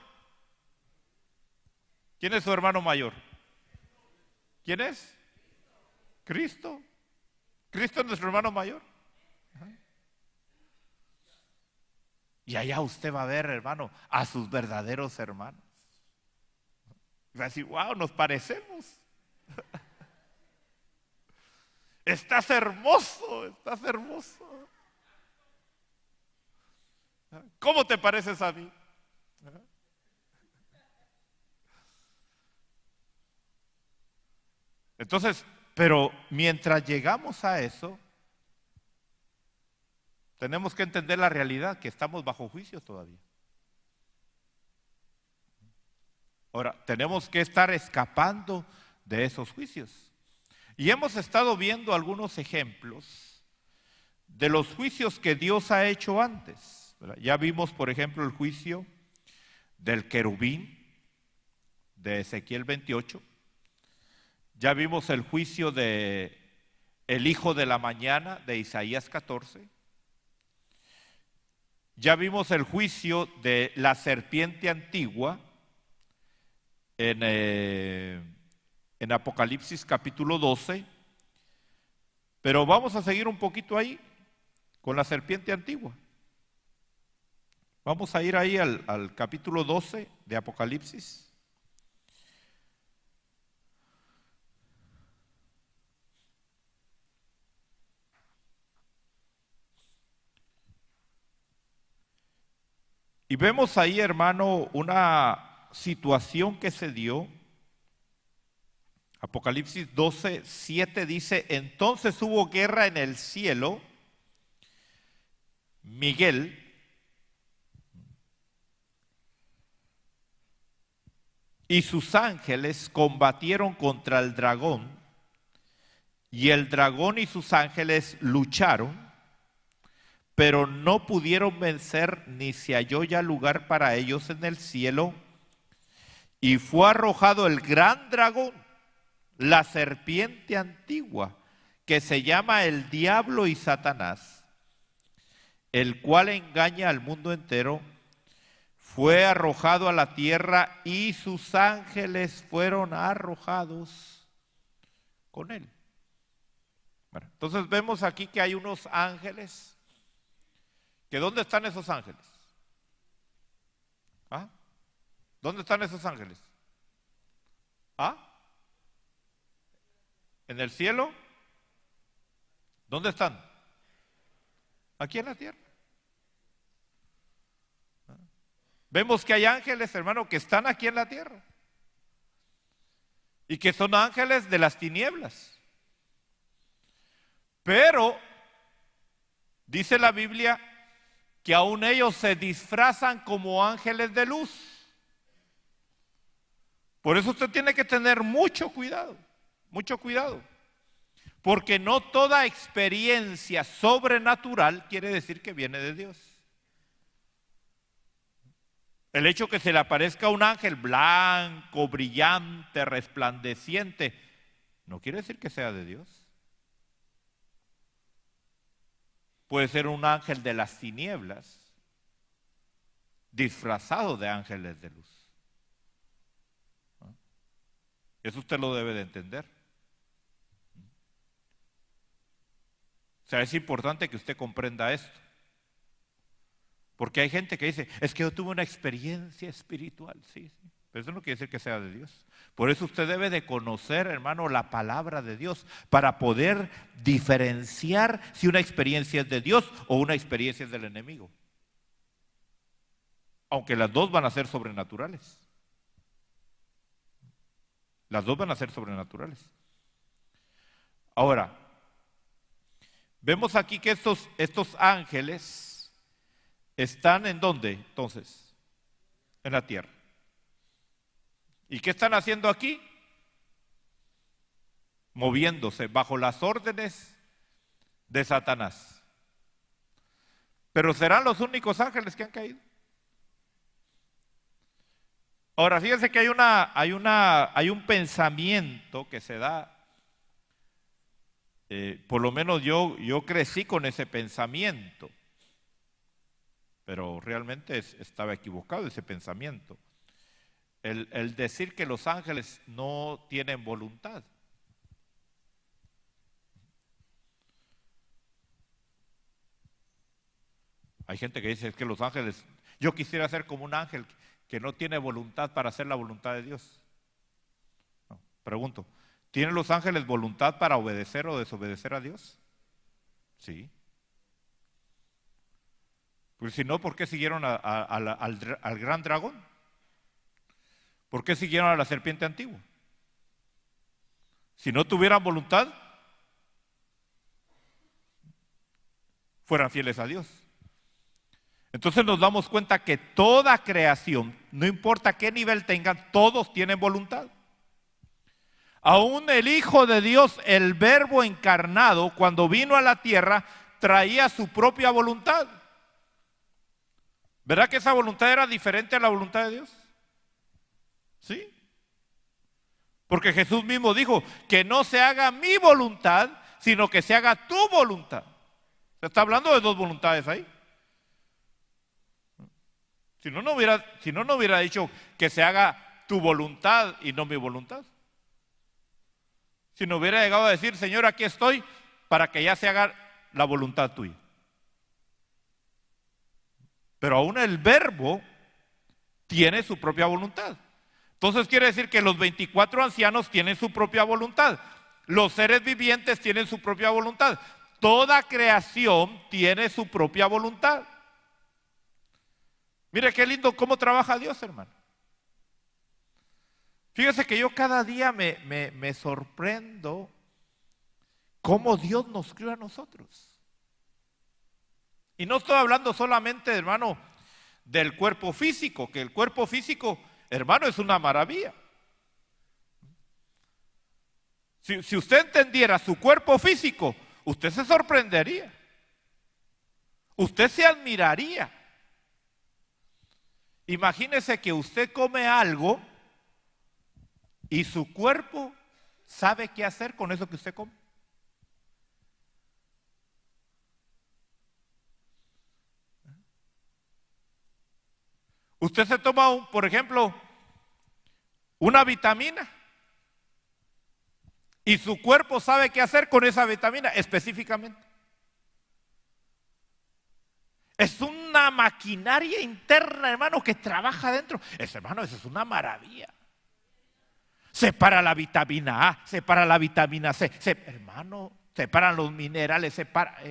¿Quién es su hermano mayor? ¿Quién es? Cristo. Cristo es nuestro hermano mayor. Y allá usted va a ver, hermano, a sus verdaderos hermanos. Y va a decir, wow, nos parecemos. Estás hermoso, estás hermoso. ¿Cómo te pareces a mí? Entonces, pero mientras llegamos a eso, tenemos que entender la realidad, que estamos bajo juicio todavía. Ahora, tenemos que estar escapando de esos juicios. Y hemos estado viendo algunos ejemplos de los juicios que Dios ha hecho antes, ¿verdad? Ya vimos, por ejemplo, el juicio del querubín de Ezequiel 28. Ya vimos el juicio de el hijo de la mañana de Isaías 14. Ya vimos el juicio de la serpiente antigua en Apocalipsis capítulo 12. Pero vamos a seguir un poquito ahí con la serpiente antigua. Vamos a ir ahí al capítulo 12 de Apocalipsis. Y vemos ahí, hermano, una situación que se dio. Apocalipsis 12, 7 dice: entonces hubo guerra en el cielo. Miguel y sus ángeles combatieron contra el dragón, y el dragón y sus ángeles lucharon, pero no pudieron vencer, ni se halló ya lugar para ellos en el cielo. Y fue arrojado el gran dragón, la serpiente antigua, que se llama el diablo y Satanás, el cual engaña al mundo entero. Fue arrojado a la tierra y sus ángeles fueron arrojados con él. Bueno, entonces vemos aquí que hay unos ángeles. ¿Que dónde están esos ángeles? ¿Ah? ¿Dónde están esos ángeles? ¿Ah? ¿En el cielo? ¿Dónde están? Aquí en la tierra. Vemos que hay ángeles, hermano, que están aquí en la tierra y que son ángeles de las tinieblas. Pero dice la Biblia que aún ellos se disfrazan como ángeles de luz. Por eso usted tiene que tener mucho cuidado, porque no toda experiencia sobrenatural quiere decir que viene de Dios. El hecho que se le aparezca un ángel blanco, brillante, resplandeciente, no quiere decir que sea de Dios. Puede ser un ángel de las tinieblas disfrazado de ángeles de luz. Eso usted lo debe de entender. O sea, es importante que usted comprenda esto. Porque hay gente que dice, es que yo tuve una experiencia espiritual. Sí, pero eso no quiere decir que sea de Dios. Por eso usted debe de conocer, hermano, la palabra de Dios para poder diferenciar si una experiencia es de Dios o una experiencia es del enemigo. Aunque las dos van a ser sobrenaturales. Las dos van a ser sobrenaturales. Ahora, vemos aquí que estos ángeles están ¿en dónde? Entonces, en la tierra. ¿Y qué están haciendo aquí? Moviéndose bajo las órdenes de Satanás. Pero serán los únicos ángeles que han caído. Ahora, fíjense que hay un pensamiento que se da. Por lo menos yo crecí con ese pensamiento, pero realmente estaba equivocado ese pensamiento. El decir que los ángeles no tienen voluntad. Hay gente que dice que los ángeles, yo quisiera ser como un ángel que no tiene voluntad para hacer la voluntad de Dios. No, pregunto, ¿tienen los ángeles voluntad para obedecer o desobedecer a Dios? Sí. Pues si no, ¿por qué siguieron al gran dragón? ¿Por qué siguieron a la serpiente antigua? Si no tuvieran voluntad, fueran fieles a Dios. Entonces nos damos cuenta que toda creación, no importa qué nivel tengan, todos tienen voluntad. Aún el Hijo de Dios, el Verbo encarnado, cuando vino a la tierra, traía su propia voluntad. ¿Verdad que esa voluntad era diferente a la voluntad de Dios? ¿Sí? Porque Jesús mismo dijo que no se haga mi voluntad, sino que se haga tu voluntad. Se está hablando de dos voluntades ahí. Si no, no hubiera dicho que se haga tu voluntad y no mi voluntad. Si no hubiera llegado a decir, Señor, aquí estoy para que ya se haga la voluntad tuya. Pero aún el Verbo tiene su propia voluntad. Entonces quiere decir que los 24 ancianos tienen su propia voluntad. Los seres vivientes tienen su propia voluntad. Toda creación tiene su propia voluntad. Mire qué lindo cómo trabaja Dios, hermano. Fíjese que yo cada día me sorprendo cómo Dios nos crió a nosotros. Y no estoy hablando solamente, hermano, del cuerpo físico, que el cuerpo físico, hermano, es una maravilla. Si usted entendiera su cuerpo físico, usted se sorprendería. Usted se admiraría. Imagínese que usted come algo y su cuerpo sabe qué hacer con eso que usted come. Usted se toma, por ejemplo, una vitamina y su cuerpo sabe qué hacer con esa vitamina específicamente. Es una maquinaria interna, hermano, que trabaja dentro. Hermano, eso es una maravilla. Separa la vitamina A, separa la vitamina C, hermano, separan los minerales,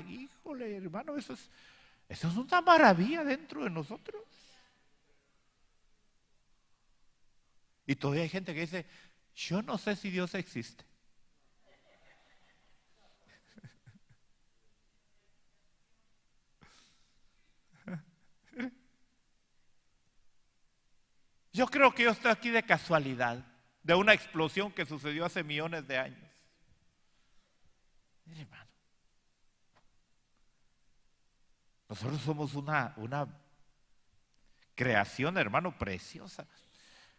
híjole, hermano, eso es una maravilla dentro de nosotros. Y todavía hay gente que dice, yo no sé si Dios existe. Yo creo que yo estoy aquí de casualidad, de una explosión que sucedió hace millones de años. Mire, hermano, nosotros somos una creación, hermano, preciosa.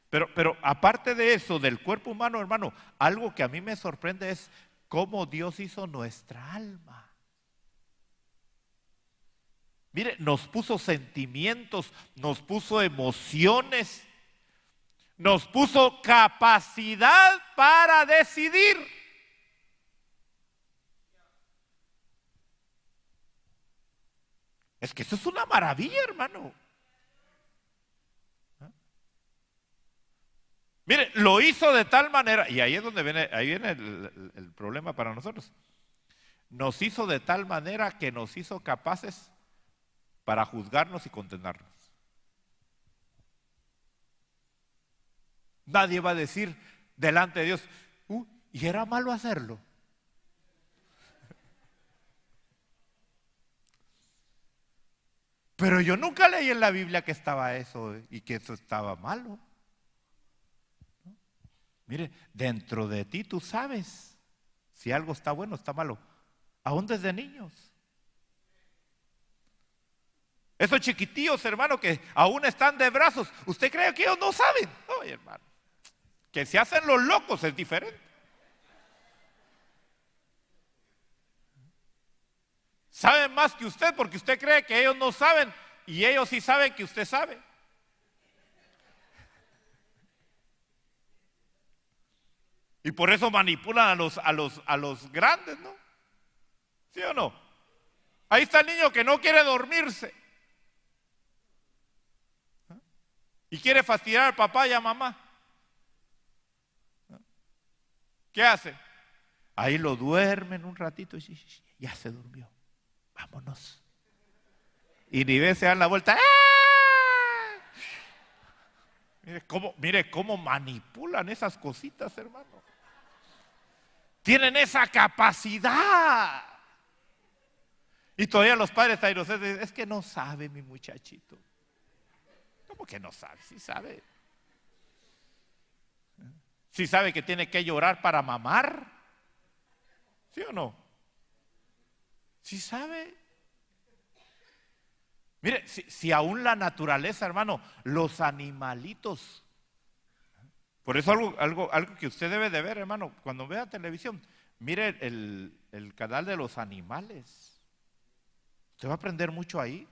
Pero aparte de eso, del cuerpo humano, hermano, algo que a mí me sorprende es cómo Dios hizo nuestra alma. Mire, nos puso sentimientos, nos puso emociones, nos puso capacidad para decidir. Es que eso es una maravilla, hermano. Mire, lo hizo de tal manera, y ahí es donde viene el problema para nosotros. Nos hizo de tal manera que nos hizo capaces para juzgarnos y condenarnos. Nadie va a decir delante de Dios, y era malo hacerlo. Pero yo nunca leí en la Biblia que estaba eso y que eso estaba malo. Mire, dentro de ti tú sabes si algo está bueno o está malo, aún desde niños. Esos chiquitillos, hermano, que aún están de brazos, ¿usted cree que ellos no saben? Oye, hermano, que se hacen los locos es diferente. Saben más que usted porque usted cree que ellos no saben y ellos sí saben que usted sabe. Y por eso manipulan a los grandes, ¿no? ¿Sí o no? Ahí está el niño que no quiere dormirse y quiere fastidiar al papá y a mamá. ¿Qué hace? Ahí lo duermen un ratito y ya se durmió. Vámonos. Y ni ve se dan la vuelta. ¡Ah! Mire cómo manipulan esas cositas, hermano. Tienen esa capacidad. Y todavía los padres ahí los dicen, es que no sabe mi muchachito. ¿Cómo que no sabe? Sí sabe. Sí sabe que tiene que llorar para mamar. ¿Sí o no? Sí sabe. Mire, si aún la naturaleza, hermano, los animalitos. Por eso algo que usted debe de ver, hermano, cuando vea televisión, mire el canal de los animales. Usted va a aprender mucho ahí.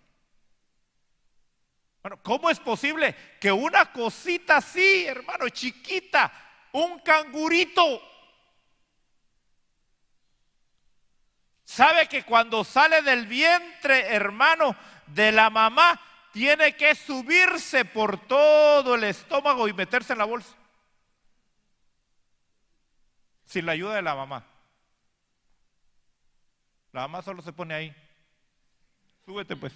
Bueno, ¿cómo es posible que una cosita así, hermano, chiquita, un cangurito, sabe que cuando sale del vientre, hermano, de la mamá, tiene que subirse por todo el estómago y meterse en la bolsa? Sin la ayuda de la mamá. La mamá solo se pone ahí. Súbete pues.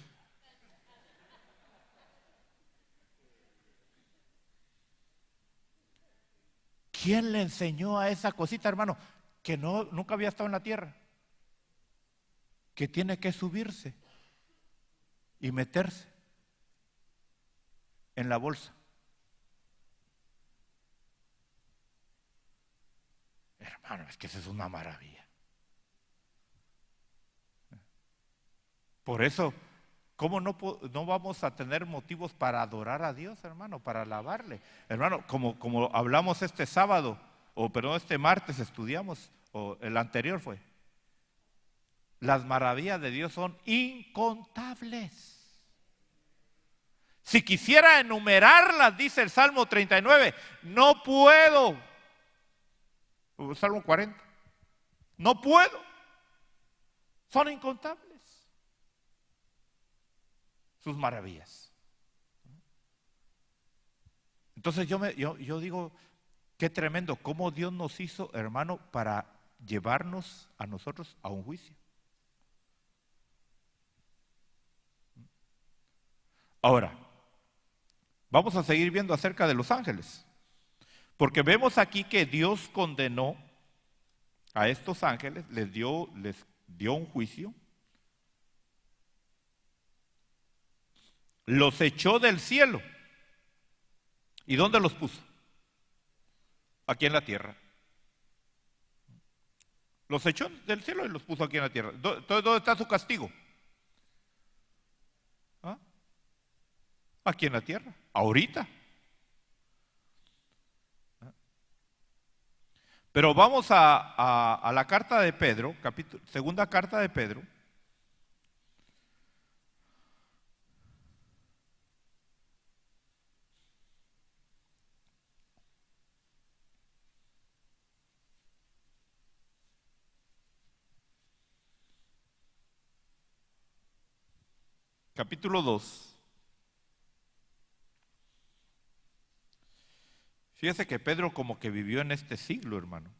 ¿Quién le enseñó a esa cosita, hermano, que nunca había estado en la tierra? Que tiene que subirse y meterse en la bolsa. Hermano, es que eso es una maravilla. Por eso, ¿cómo no vamos a tener motivos para adorar a Dios, hermano, para alabarle? Hermano, como hablamos este sábado, este martes estudiamos, o el anterior fue, las maravillas de Dios son incontables. Si quisiera enumerarlas, dice el Salmo 39, no puedo. O Salmo 40, no puedo. Son incontables sus maravillas. Entonces yo digo, qué tremendo, cómo Dios nos hizo, hermano, para llevarnos a nosotros a un juicio. Ahora, vamos a seguir viendo acerca de los ángeles, porque vemos aquí que Dios condenó a estos ángeles, les dio un juicio, los echó del cielo. ¿Y dónde los puso? Aquí en la tierra. Los echó del cielo y los puso aquí en la tierra. Entonces, ¿dónde está su castigo? ¿Ah? Aquí en la tierra, ahorita. Pero vamos a la carta de Pedro, segunda carta de Pedro. Capítulo 2. Fíjese que Pedro como que vivió en este siglo, hermano.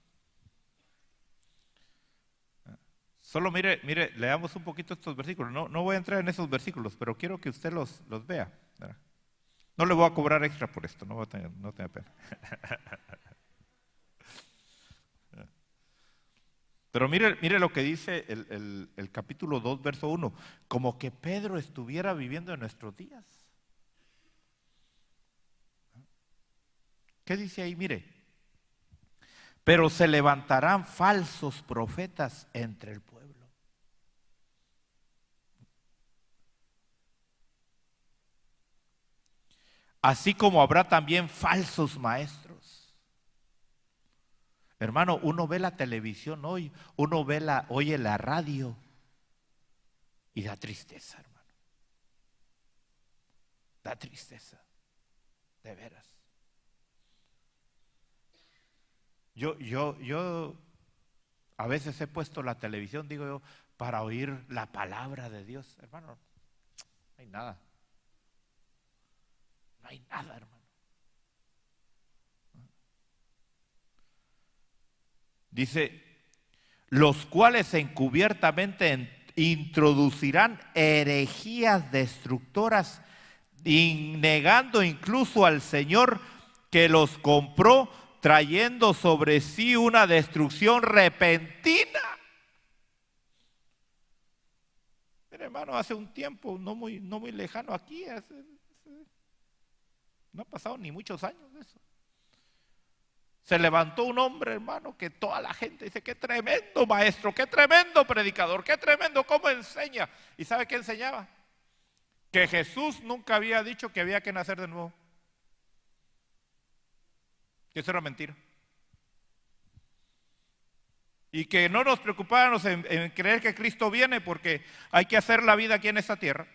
Solo mire, leamos un poquito estos versículos. No voy a entrar en esos versículos, pero quiero que usted los vea. No le voy a cobrar extra por esto, no tenga pena. Pero mire lo que dice el capítulo 2, verso 1. Como que Pedro estuviera viviendo en nuestros días. ¿Qué dice ahí? Mire. Pero se levantarán falsos profetas entre el pueblo. Así como habrá también falsos maestros. Hermano, uno ve la televisión hoy, uno oye la radio y da tristeza, hermano. Da tristeza, de veras. Yo a veces he puesto la televisión, digo yo, para oír la palabra de Dios. Hermano, no hay nada. No hay nada, hermano. Dice, los cuales encubiertamente introducirán herejías destructoras, y negando incluso al Señor que los compró, trayendo sobre sí una destrucción repentina. hermano, hace un tiempo, no muy lejano aquí, no ha pasado ni muchos años de eso. Se levantó un hombre, hermano, que toda la gente dice, qué tremendo maestro, qué tremendo predicador, qué tremendo cómo enseña. ¿Y sabe qué enseñaba? Que Jesús nunca había dicho que había que nacer de nuevo. Que eso era mentira. Y que no nos preocupáramos en creer que Cristo viene, porque hay que hacer la vida aquí en esta tierra.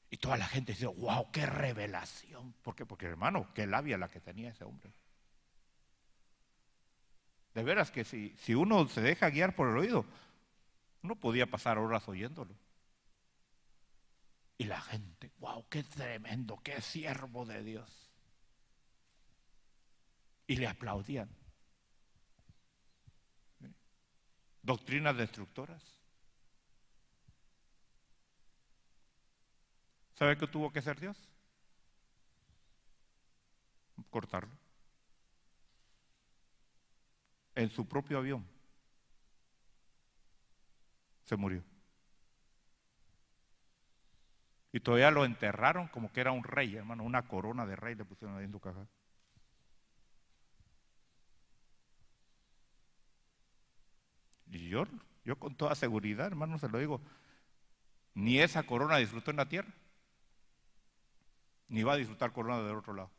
Y toda la gente dice, wow, qué revelación. ¿Por qué? Porque, hermano, qué labia la que tenía ese hombre. De veras que si uno se deja guiar por el oído, uno podía pasar horas oyéndolo. Y la gente, wow, qué tremendo, qué siervo de Dios. Y le aplaudían. Doctrinas destructoras. ¿Sabe qué tuvo que hacer Dios? Cortarlo. En su propio avión. Se murió. Y todavía lo enterraron como que era un rey, hermano. Una corona de rey le pusieron ahí en su caja. Y yo con toda seguridad, hermano, se lo digo, ni esa corona disfrutó en la tierra, ni va a disfrutar corona del otro lado.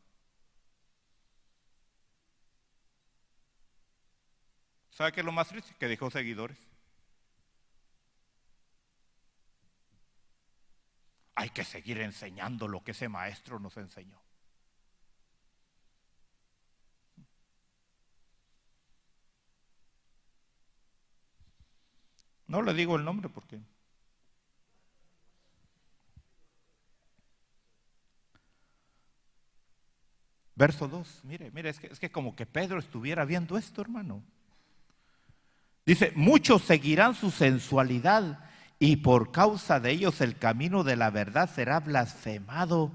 ¿Sabe qué es lo más triste? Que dejó seguidores. Hay que seguir enseñando lo que ese maestro nos enseñó. No le digo el nombre porque verso 2, mire, es que como que Pedro estuviera viendo esto, hermano. Dice, muchos seguirán su sensualidad y por causa de ellos el camino de la verdad será blasfemado.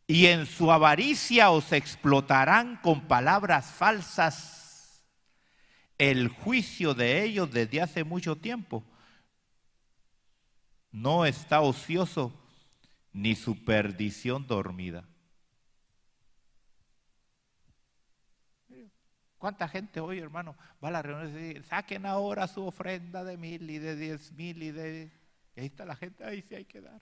Y en su avaricia os explotarán con palabras falsas. El juicio de ellos desde hace mucho tiempo no está ocioso ni su perdición dormida. ¿Cuánta gente hoy, hermano, va a la reunión y dice, saquen ahora su ofrenda de 1,000 y de 10,000 y de... Y ahí está la gente, ahí sí hay que dar.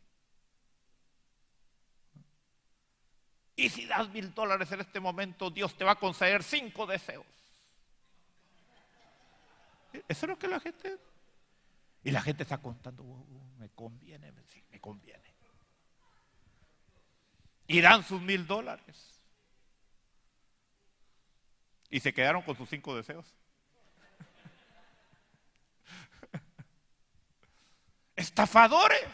Y si das $1,000 en este momento, Dios te va a conceder 5 deseos. Eso es lo que la gente... Y la gente está contando, me conviene, sí, me conviene. Y dan sus $1,000. Y se quedaron con sus 5 deseos. Estafadores.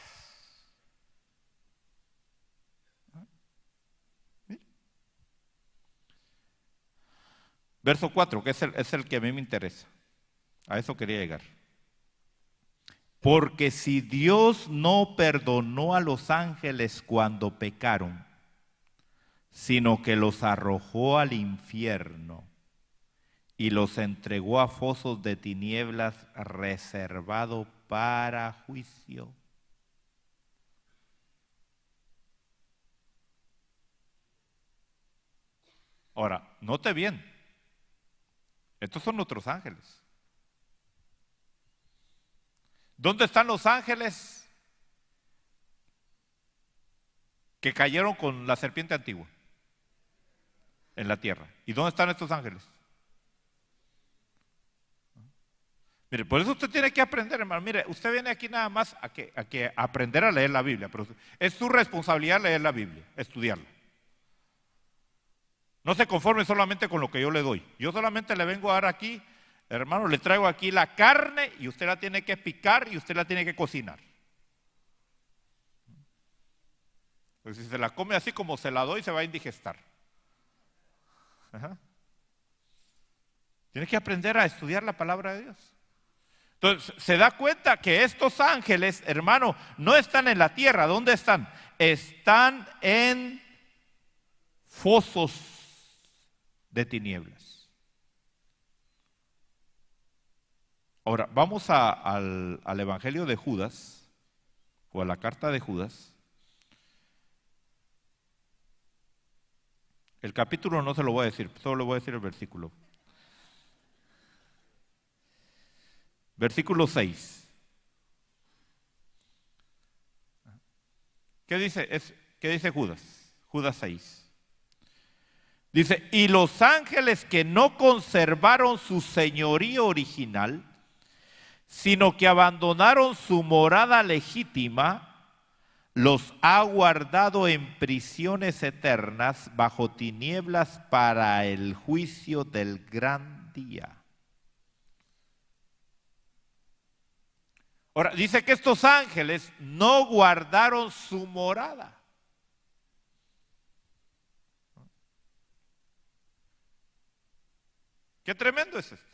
Verso 4, que es el que a mí me interesa. A eso quería llegar. Porque si Dios no perdonó a los ángeles cuando pecaron, sino que los arrojó al infierno y los entregó a fosos de tinieblas reservado para juicio. Ahora, note bien, estos son nuestros ángeles. ¿Dónde están los ángeles que cayeron con la serpiente antigua? En la tierra. ¿Y dónde están estos ángeles? Mire, por eso usted tiene que aprender, hermano. Mire, usted viene aquí nada más a que aprender a leer la Biblia, pero es su responsabilidad leer la Biblia, estudiarla. No se conforme solamente con lo que yo le doy. Yo solamente le vengo a dar aquí, hermano, le traigo aquí la carne y usted la tiene que picar y usted la tiene que cocinar. Pues si se la come así como se la doy, se va a indigestar. Ajá. Tiene que aprender a estudiar la palabra de Dios. Entonces, se da cuenta que estos ángeles, hermano, no están en la tierra. ¿Dónde están? Están en fosos de tinieblas. Ahora, vamos al Evangelio de Judas, o a la carta de Judas. El capítulo no se lo voy a decir, solo le voy a decir el versículo. Versículo 6. ¿Qué dice Judas? Judas 6. Dice, y los ángeles que no conservaron su señorío original, sino que abandonaron su morada legítima, los ha guardado en prisiones eternas bajo tinieblas para el juicio del gran día. Ahora, dice que estos ángeles no guardaron su morada. Qué tremendo es esto.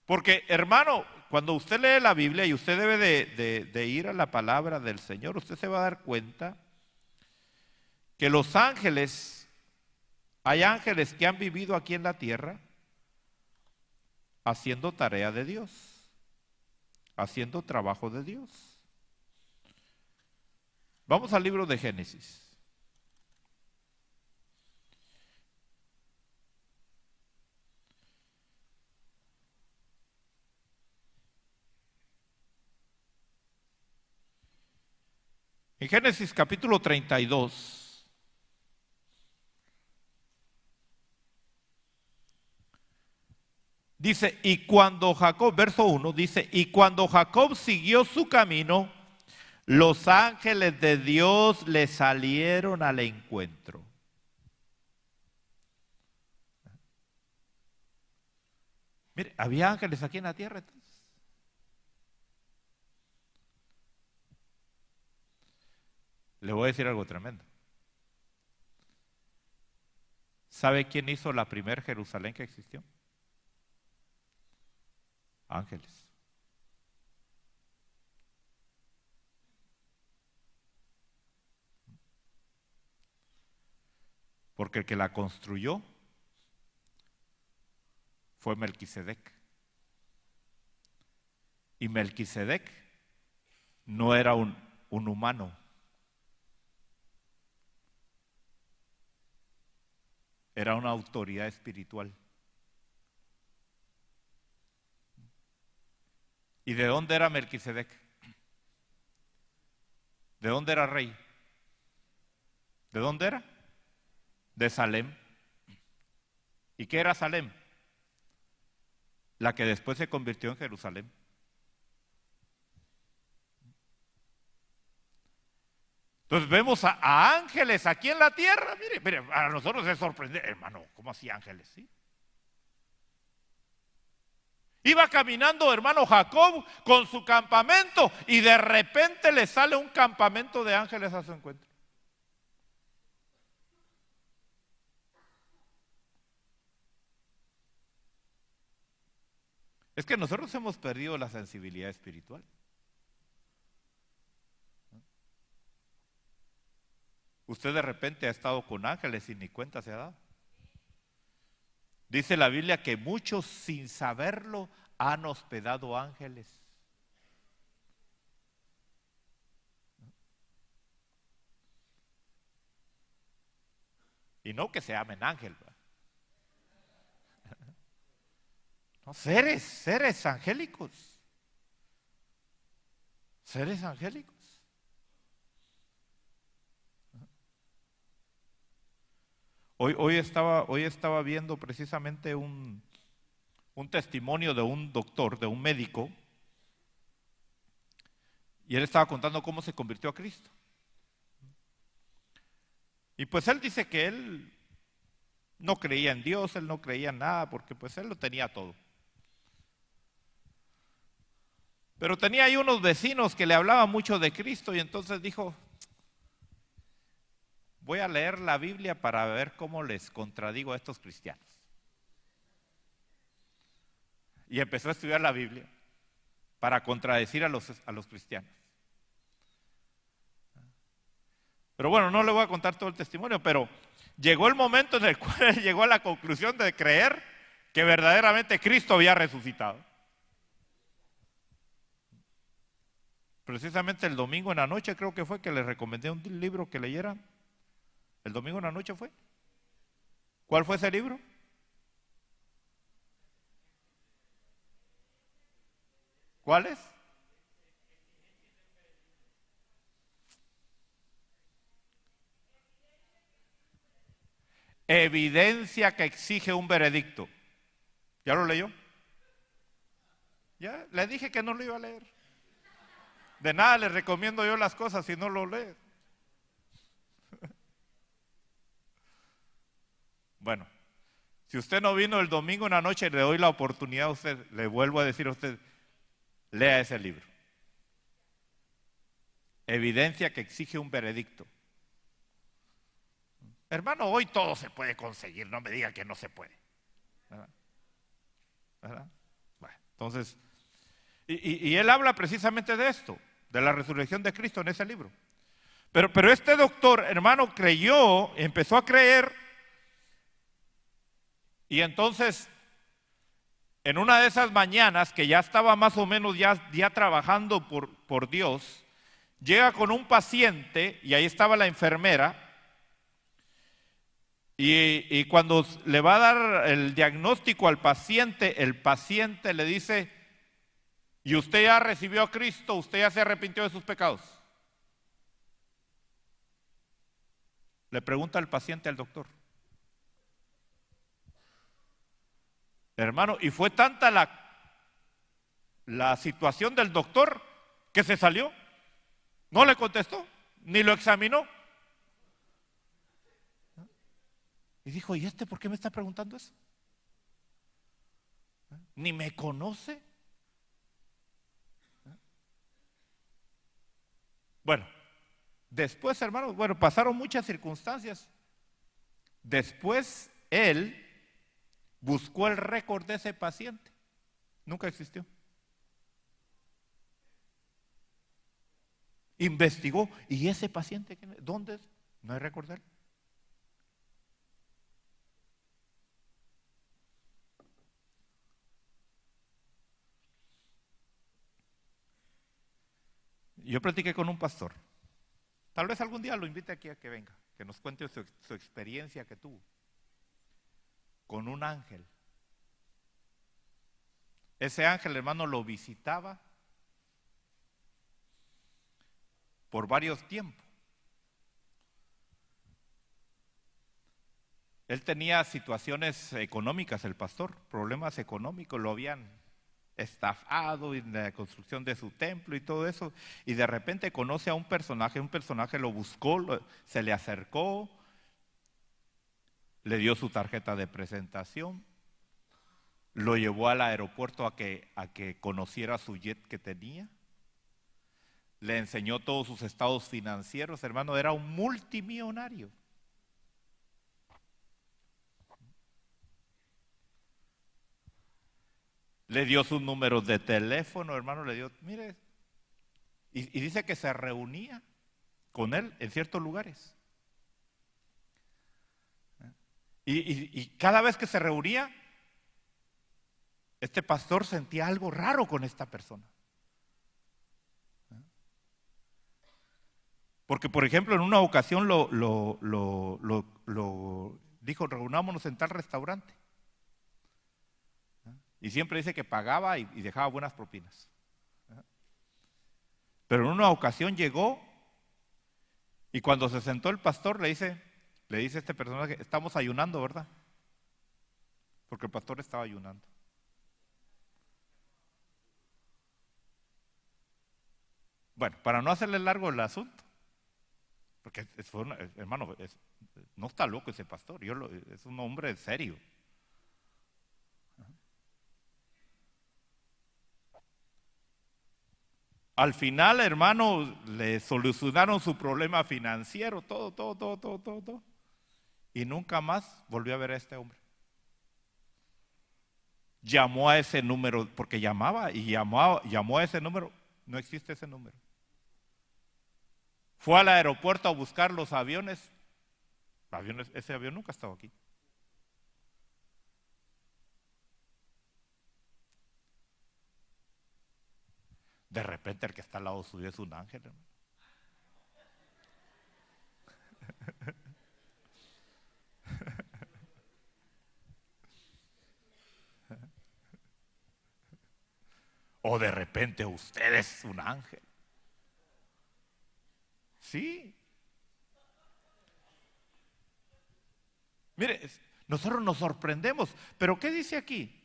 Porque, hermano, cuando usted lee la Biblia y usted debe de ir a la palabra del Señor, usted se va a dar cuenta que los ángeles, hay ángeles que han vivido aquí en la tierra haciendo tarea de Dios, haciendo trabajo de Dios. Vamos al libro de Génesis. En Génesis capítulo 32, dice, y cuando Jacob, verso 1, dice, y cuando Jacob siguió su camino, los ángeles de Dios le salieron al encuentro. Mire, había ángeles aquí en la tierra entonces. Le voy a decir algo tremendo. ¿Sabe quién hizo la primera Jerusalén que existió? Ángeles. Porque el que la construyó fue Melquisedec. Y Melquisedec no era un humano. Era una autoridad espiritual. ¿Y de dónde era Melquisedec? ¿De dónde era rey? ¿De dónde era? De Salem. ¿Y qué era Salem? La que después se convirtió en Jerusalén. Entonces vemos a ángeles aquí en la tierra. Mire, a nosotros es sorprendente, hermano, ¿cómo así ángeles? ¿Sí? Iba caminando, hermano Jacob, con su campamento y de repente le sale un campamento de ángeles a su encuentro. Es que nosotros hemos perdido la sensibilidad espiritual. Usted de repente ha estado con ángeles y ni cuenta se ha dado. Dice la Biblia que muchos sin saberlo han hospedado ángeles. Y no que se amen ángel. No, seres angélicos. Seres angélicos. Hoy estaba viendo precisamente un testimonio de un doctor, de un médico, y él estaba contando cómo se convirtió a Cristo. Y pues él dice que él no creía en Dios, él no creía en nada, porque pues él lo tenía todo. Pero tenía ahí unos vecinos que le hablaban mucho de Cristo y entonces dijo, voy a leer la Biblia para ver cómo les contradigo a estos cristianos. Y empezó a estudiar la Biblia para contradecir a los cristianos. Pero bueno, no le voy a contar todo el testimonio, pero llegó el momento en el cual él llegó a la conclusión de creer que verdaderamente Cristo había resucitado. Precisamente el domingo en la noche creo que fue que les recomendé un libro que leyeran. El domingo en la noche fue. ¿Cuál fue ese libro? ¿Cuál es? Evidencia que exige un veredicto. ¿Ya lo leyó? Ya, le dije que no lo iba a leer. De nada le recomiendo yo las cosas si no lo lee. Bueno, si usted no vino el domingo en la noche, le doy la oportunidad a usted, le vuelvo a decir a usted, lea ese libro. Evidencia que exige un veredicto. Hermano, hoy todo se puede conseguir, no me diga que no se puede. ¿Verdad? ¿Verdad? Bueno, entonces, y él habla precisamente de esto, de la resurrección de Cristo en ese libro. Pero este doctor, hermano, creyó, empezó a creer, y entonces, en una de esas mañanas, que ya estaba más o menos ya trabajando por Dios, llega con un paciente, y ahí estaba la enfermera, y cuando le va a dar el diagnóstico al paciente, el paciente le dice, ¿y usted ya recibió a Cristo? ¿Usted ya se arrepintió de sus pecados? Le pregunta el paciente al doctor. Hermano, y fue tanta la situación del doctor que se salió. No le contestó, ni lo examinó. Y dijo, ¿y este por qué me está preguntando eso? ¿Ni me conoce? Bueno, después, hermanos, pasaron muchas circunstancias. Después él buscó el récord de ese paciente. Nunca existió. Investigó. ¿Y ese paciente dónde es? No hay récord de él. Yo platiqué con un pastor. Tal vez algún día lo invite aquí a que venga, que nos cuente su experiencia que tuvo con un ángel. Ese ángel, hermano, lo visitaba por varios tiempos. Él tenía situaciones económicas, el pastor, problemas económicos, lo habían estafado en la construcción de su templo y todo eso, y de repente conoce a un personaje lo buscó, se le acercó, le dio su tarjeta de presentación, lo llevó al aeropuerto a que conociera su jet que tenía, le enseñó todos sus estados financieros, hermano, era un multimillonario. Le dio sus números de teléfono, hermano, le dio, mire, y dice que se reunía con él en ciertos lugares. Y cada vez que se reunía, este pastor sentía algo raro con esta persona. Porque, por ejemplo, en una ocasión lo dijo, reunámonos en tal restaurante. Y siempre dice que pagaba y dejaba buenas propinas. Pero en una ocasión llegó y cuando se sentó el pastor le dice a este personaje, estamos ayunando, ¿verdad? Porque el pastor estaba ayunando. Bueno, para no hacerle largo el asunto, porque hermano, no está loco ese pastor, es un hombre serio. Al final, hermano, le solucionaron su problema financiero, todo. Y nunca más volvió a ver a este hombre. Llamó a ese número, porque llamó a ese número, no existe ese número. Fue al aeropuerto a buscar los aviones, ese avión nunca estaba aquí. De repente el que está al lado suyo es un ángel, hermano. O de repente usted es un ángel. Sí. Mire, nosotros nos sorprendemos. Pero ¿qué dice aquí?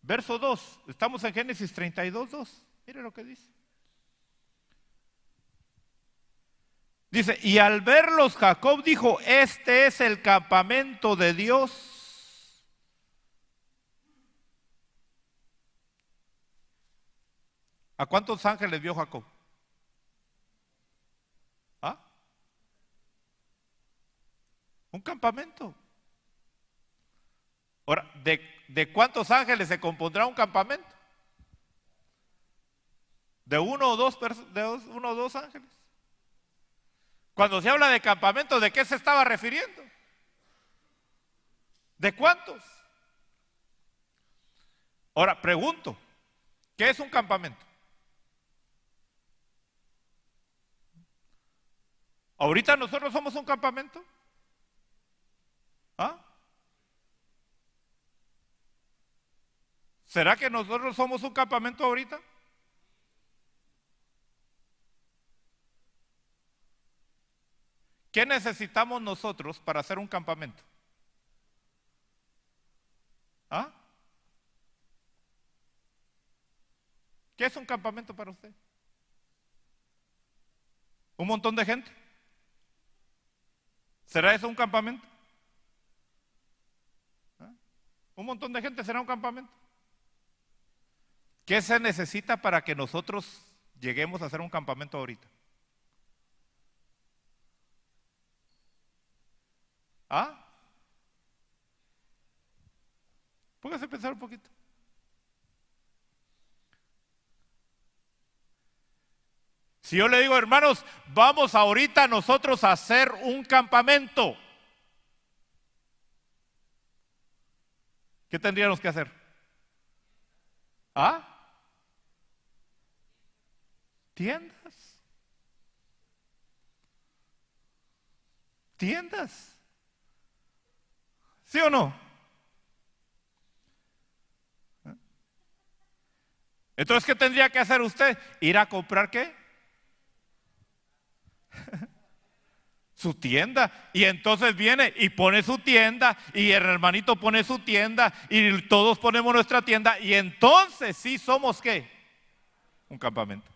Verso 2. Estamos en Génesis 32, 2. Mire lo que dice. Dice, y al verlos Jacob dijo, este es el campamento de Dios. ¿A cuántos ángeles vio Jacob? ¿Ah? Un campamento. Ahora, ¿de cuántos ángeles se compondrá un campamento? De uno o dos ángeles. Cuando se habla de campamento, ¿de qué se estaba refiriendo? ¿De cuántos? Ahora, pregunto, ¿qué es un campamento? ¿Ahorita nosotros somos un campamento? ¿Ah? ¿Será que nosotros somos un campamento ahorita? ¿Qué necesitamos nosotros para hacer un campamento? ¿Ah? ¿Qué es un campamento para usted? ¿Un montón de gente? ¿Será eso un campamento? ¿Ah? ¿Un montón de gente será un campamento? ¿Qué se necesita para que nosotros lleguemos a hacer un campamento ahorita? ¿Ah? Póngase a pensar un poquito. Si yo le digo, hermanos, vamos ahorita nosotros a hacer un campamento, ¿qué tendríamos que hacer? ¿Ah? Tiendas. Tiendas. ¿Sí o no? Entonces, ¿qué tendría que hacer usted? ¿Ir a comprar qué? Su tienda. Y entonces viene y pone su tienda, y el hermanito pone su tienda, y todos ponemos nuestra tienda, y entonces sí somos ¿qué? Un campamento.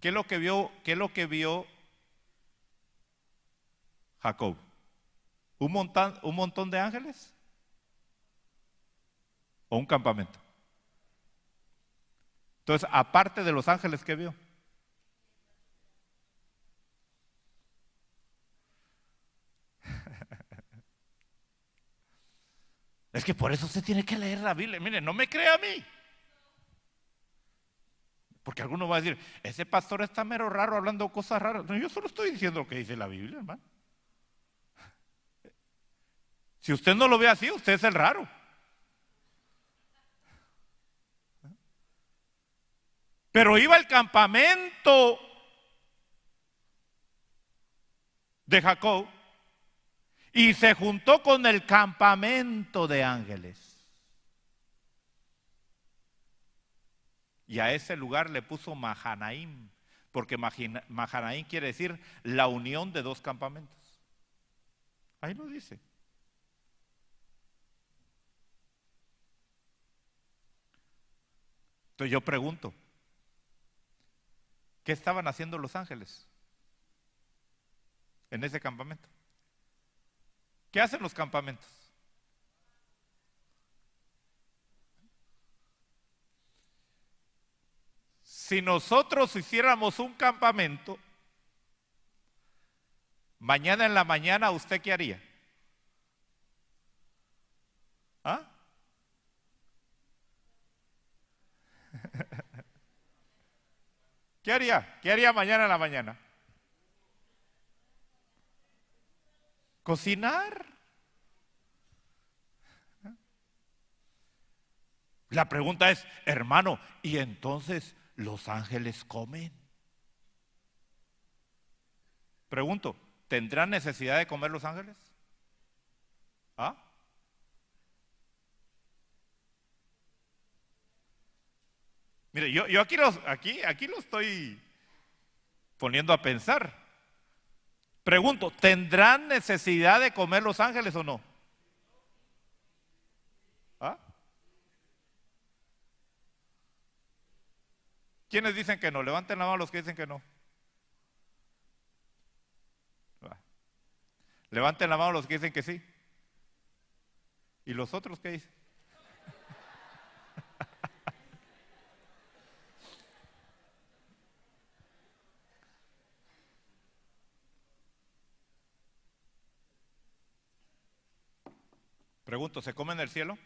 ¿Qué es lo que vio Jacob? ¿Un montón de ángeles? ¿O un campamento? Entonces, aparte de los ángeles que vio. Es que por eso usted tiene que leer la Biblia. Mire, no me crea a mí. Porque alguno va a decir, ese pastor está mero raro hablando cosas raras. No, yo solo estoy diciendo lo que dice la Biblia, hermano. Si usted no lo ve así, usted es el raro. Pero iba al campamento de Jacob y se juntó con el campamento de ángeles. Y a ese lugar le puso Mahanaim, porque Mahanaim quiere decir la unión de dos campamentos. Ahí lo dice. Entonces yo pregunto, ¿qué estaban haciendo los ángeles en ese campamento? ¿Qué hacen los campamentos? Si nosotros hiciéramos un campamento, mañana en la mañana, ¿usted qué haría? ¿Ah? ¿Qué haría? ¿Qué haría mañana en la mañana? Cocinar. La pregunta es, hermano, ¿y entonces los ángeles comen? Pregunto, ¿tendrán necesidad de comer los ángeles? ¿Ah? Mire, yo aquí lo estoy poniendo a pensar. Pregunto, ¿tendrán necesidad de comer los ángeles o no? ¿Ah? ¿Quiénes dicen que no? Levanten la mano los que dicen que no. Levanten la mano los que dicen que sí. ¿Y los otros qué dicen? Pregunto, ¿se come en el cielo?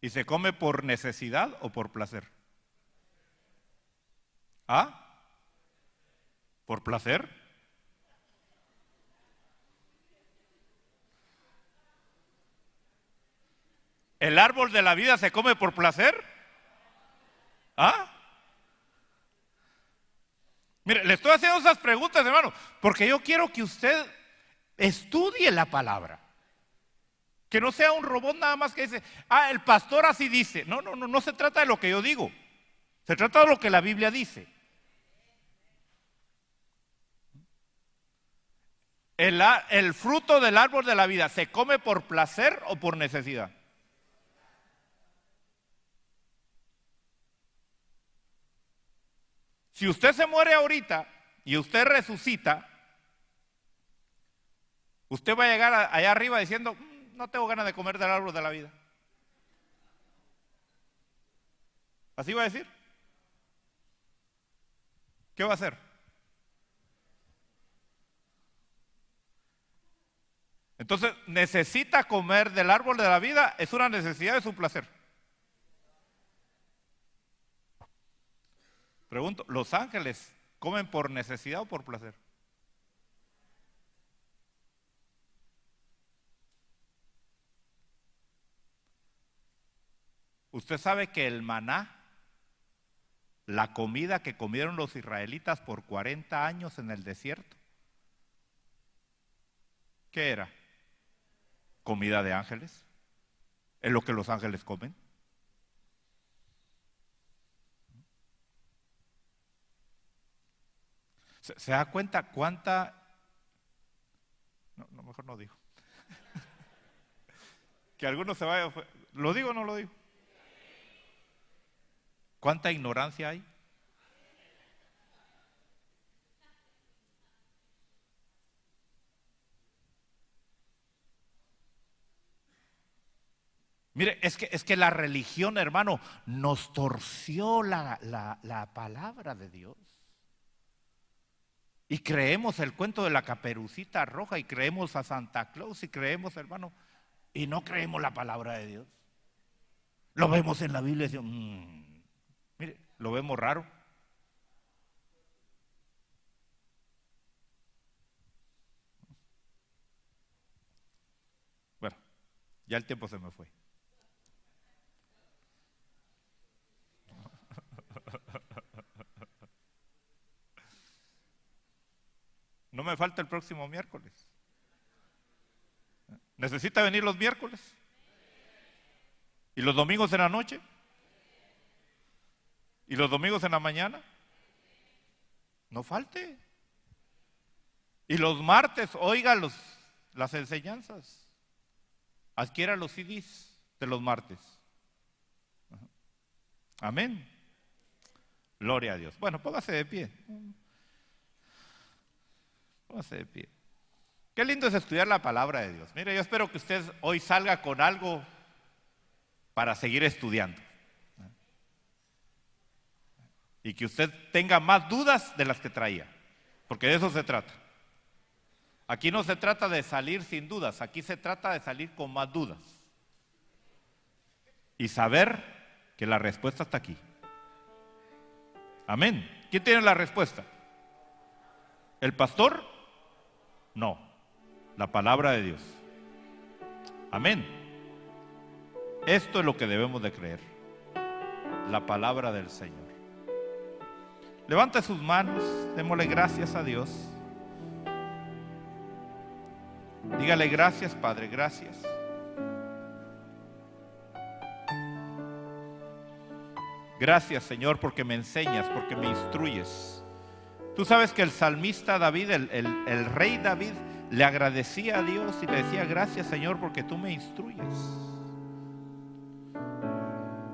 ¿Y se come por necesidad o por placer? ¿Ah? ¿Por placer? ¿El árbol de la vida se come por placer? ¿Ah? Mire, le estoy haciendo esas preguntas, hermano, porque yo quiero que usted estudie la palabra. Que no sea un robot nada más que dice, el pastor así dice. No se trata de lo que yo digo. Se trata de lo que la Biblia dice. El fruto del árbol de la vida, ¿se come por placer o por necesidad? Si usted se muere ahorita y usted resucita, usted va a llegar allá arriba diciendo, no tengo ganas de comer del árbol de la vida. ¿Así va a decir? ¿Qué va a hacer? Entonces, necesita comer del árbol de la vida, es una necesidad, es un placer. Pregunto, ¿los ángeles comen por necesidad o por placer? Usted sabe que el maná, la comida que comieron los israelitas por 40 años en el desierto, ¿qué era? Comida de ángeles. Es lo que los ángeles comen. ¿Se da cuenta cuánta? No, mejor no digo. Que alguno se vaya. ¿Lo digo o no lo digo? ¿Cuánta ignorancia hay? Mire, es que la religión, hermano, nos torció la palabra de Dios. Y creemos el cuento de la Caperucita Roja y creemos a Santa Claus y creemos, hermano, y no creemos la palabra de Dios. Lo vemos en la Biblia y decimos, mire, lo vemos raro. Bueno, ya el tiempo se me fue. No me falta el próximo miércoles. ¿Necesita venir los miércoles? ¿Y los domingos en la noche? ¿Y los domingos en la mañana? No falte. Y los martes, oiga las enseñanzas. Adquiera los CDs de los martes. Amén. Gloria a Dios. Bueno, póngase de pie. Póngase de pie. Qué lindo es estudiar la palabra de Dios. Mire, yo espero que usted hoy salga con algo para seguir estudiando. Y que usted tenga más dudas de las que traía. Porque de eso se trata. Aquí no se trata de salir sin dudas, aquí se trata de salir con más dudas. Y saber que la respuesta está aquí. Amén. ¿Quién tiene la respuesta? ¿El pastor? No, la palabra de Dios. Amén. Esto es lo que debemos de creer. La palabra del Señor. Levante sus manos, démosle gracias a Dios. Dígale gracias, Padre, gracias. Gracias, Señor, porque me enseñas, porque me instruyes. Tú sabes que el salmista David, el rey David, le agradecía a Dios y le decía: gracias, Señor, porque tú me instruyes.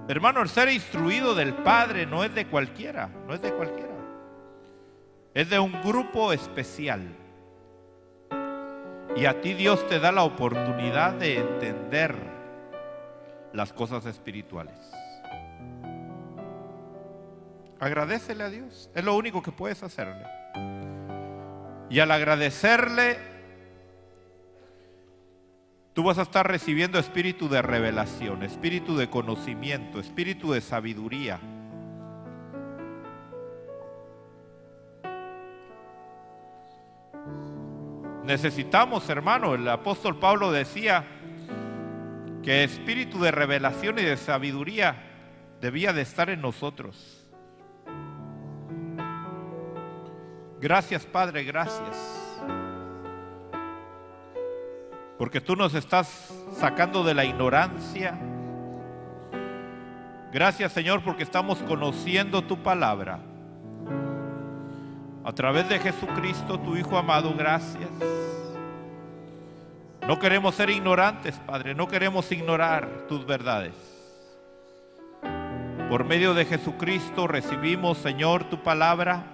Hermano, el ser instruido del Padre no es de cualquiera, no es de cualquiera. Es de un grupo especial. Y a ti Dios te da la oportunidad de entender las cosas espirituales. Agradécele a Dios, es lo único que puedes hacerle. Y al agradecerle, tú vas a estar recibiendo espíritu de revelación, espíritu de conocimiento, espíritu de sabiduría. Necesitamos, hermano, el apóstol Pablo decía que espíritu de revelación y de sabiduría debía de estar en nosotros. Gracias, Padre, gracias. Porque tú nos estás sacando de la ignorancia. Gracias, Señor, porque estamos conociendo tu palabra. A través de Jesucristo, tu Hijo amado, gracias. No queremos ser ignorantes, Padre, no queremos ignorar tus verdades. Por medio de Jesucristo recibimos, Señor, tu palabra.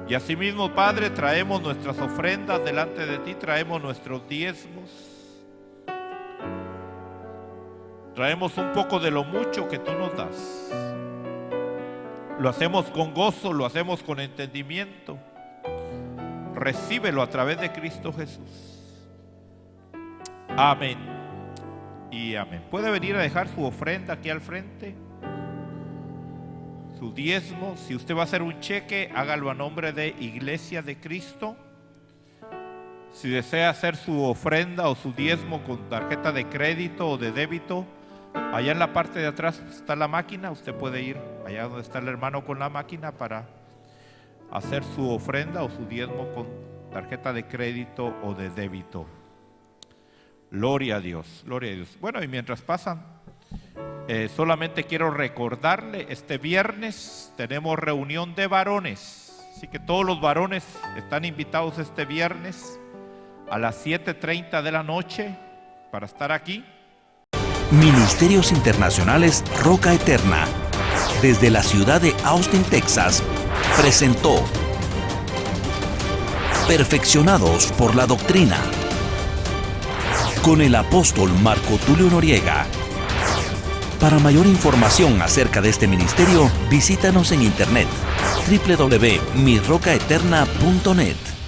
Y asimismo, Padre, traemos nuestras ofrendas delante de ti, traemos nuestros diezmos. Traemos un poco de lo mucho que tú nos das. Lo hacemos con gozo, lo hacemos con entendimiento. Recíbelo a través de Cristo Jesús. Amén y amén. ¿Puede venir a dejar su ofrenda aquí al frente? Su diezmo. Si usted va a hacer un cheque, hágalo a nombre de Iglesia de Cristo. Si desea hacer su ofrenda o su diezmo con tarjeta de crédito o de débito, allá en la parte de atrás está la máquina. Usted puede ir allá donde está el hermano con la máquina para hacer su ofrenda o su diezmo con tarjeta de crédito o de débito. Gloria a Dios, gloria a Dios. Bueno, y mientras pasan, solamente quiero recordarle, este viernes tenemos reunión de varones. Así que todos los varones están invitados este viernes a las 7:30 de la noche para estar aquí. Ministerios Internacionales Roca Eterna, desde la ciudad de Austin, Texas, presentó Perfeccionados por la Doctrina, con el apóstol Marco Tulio Noriega. Para mayor información acerca de este ministerio, visítanos en internet www.mirrocaeterna.net.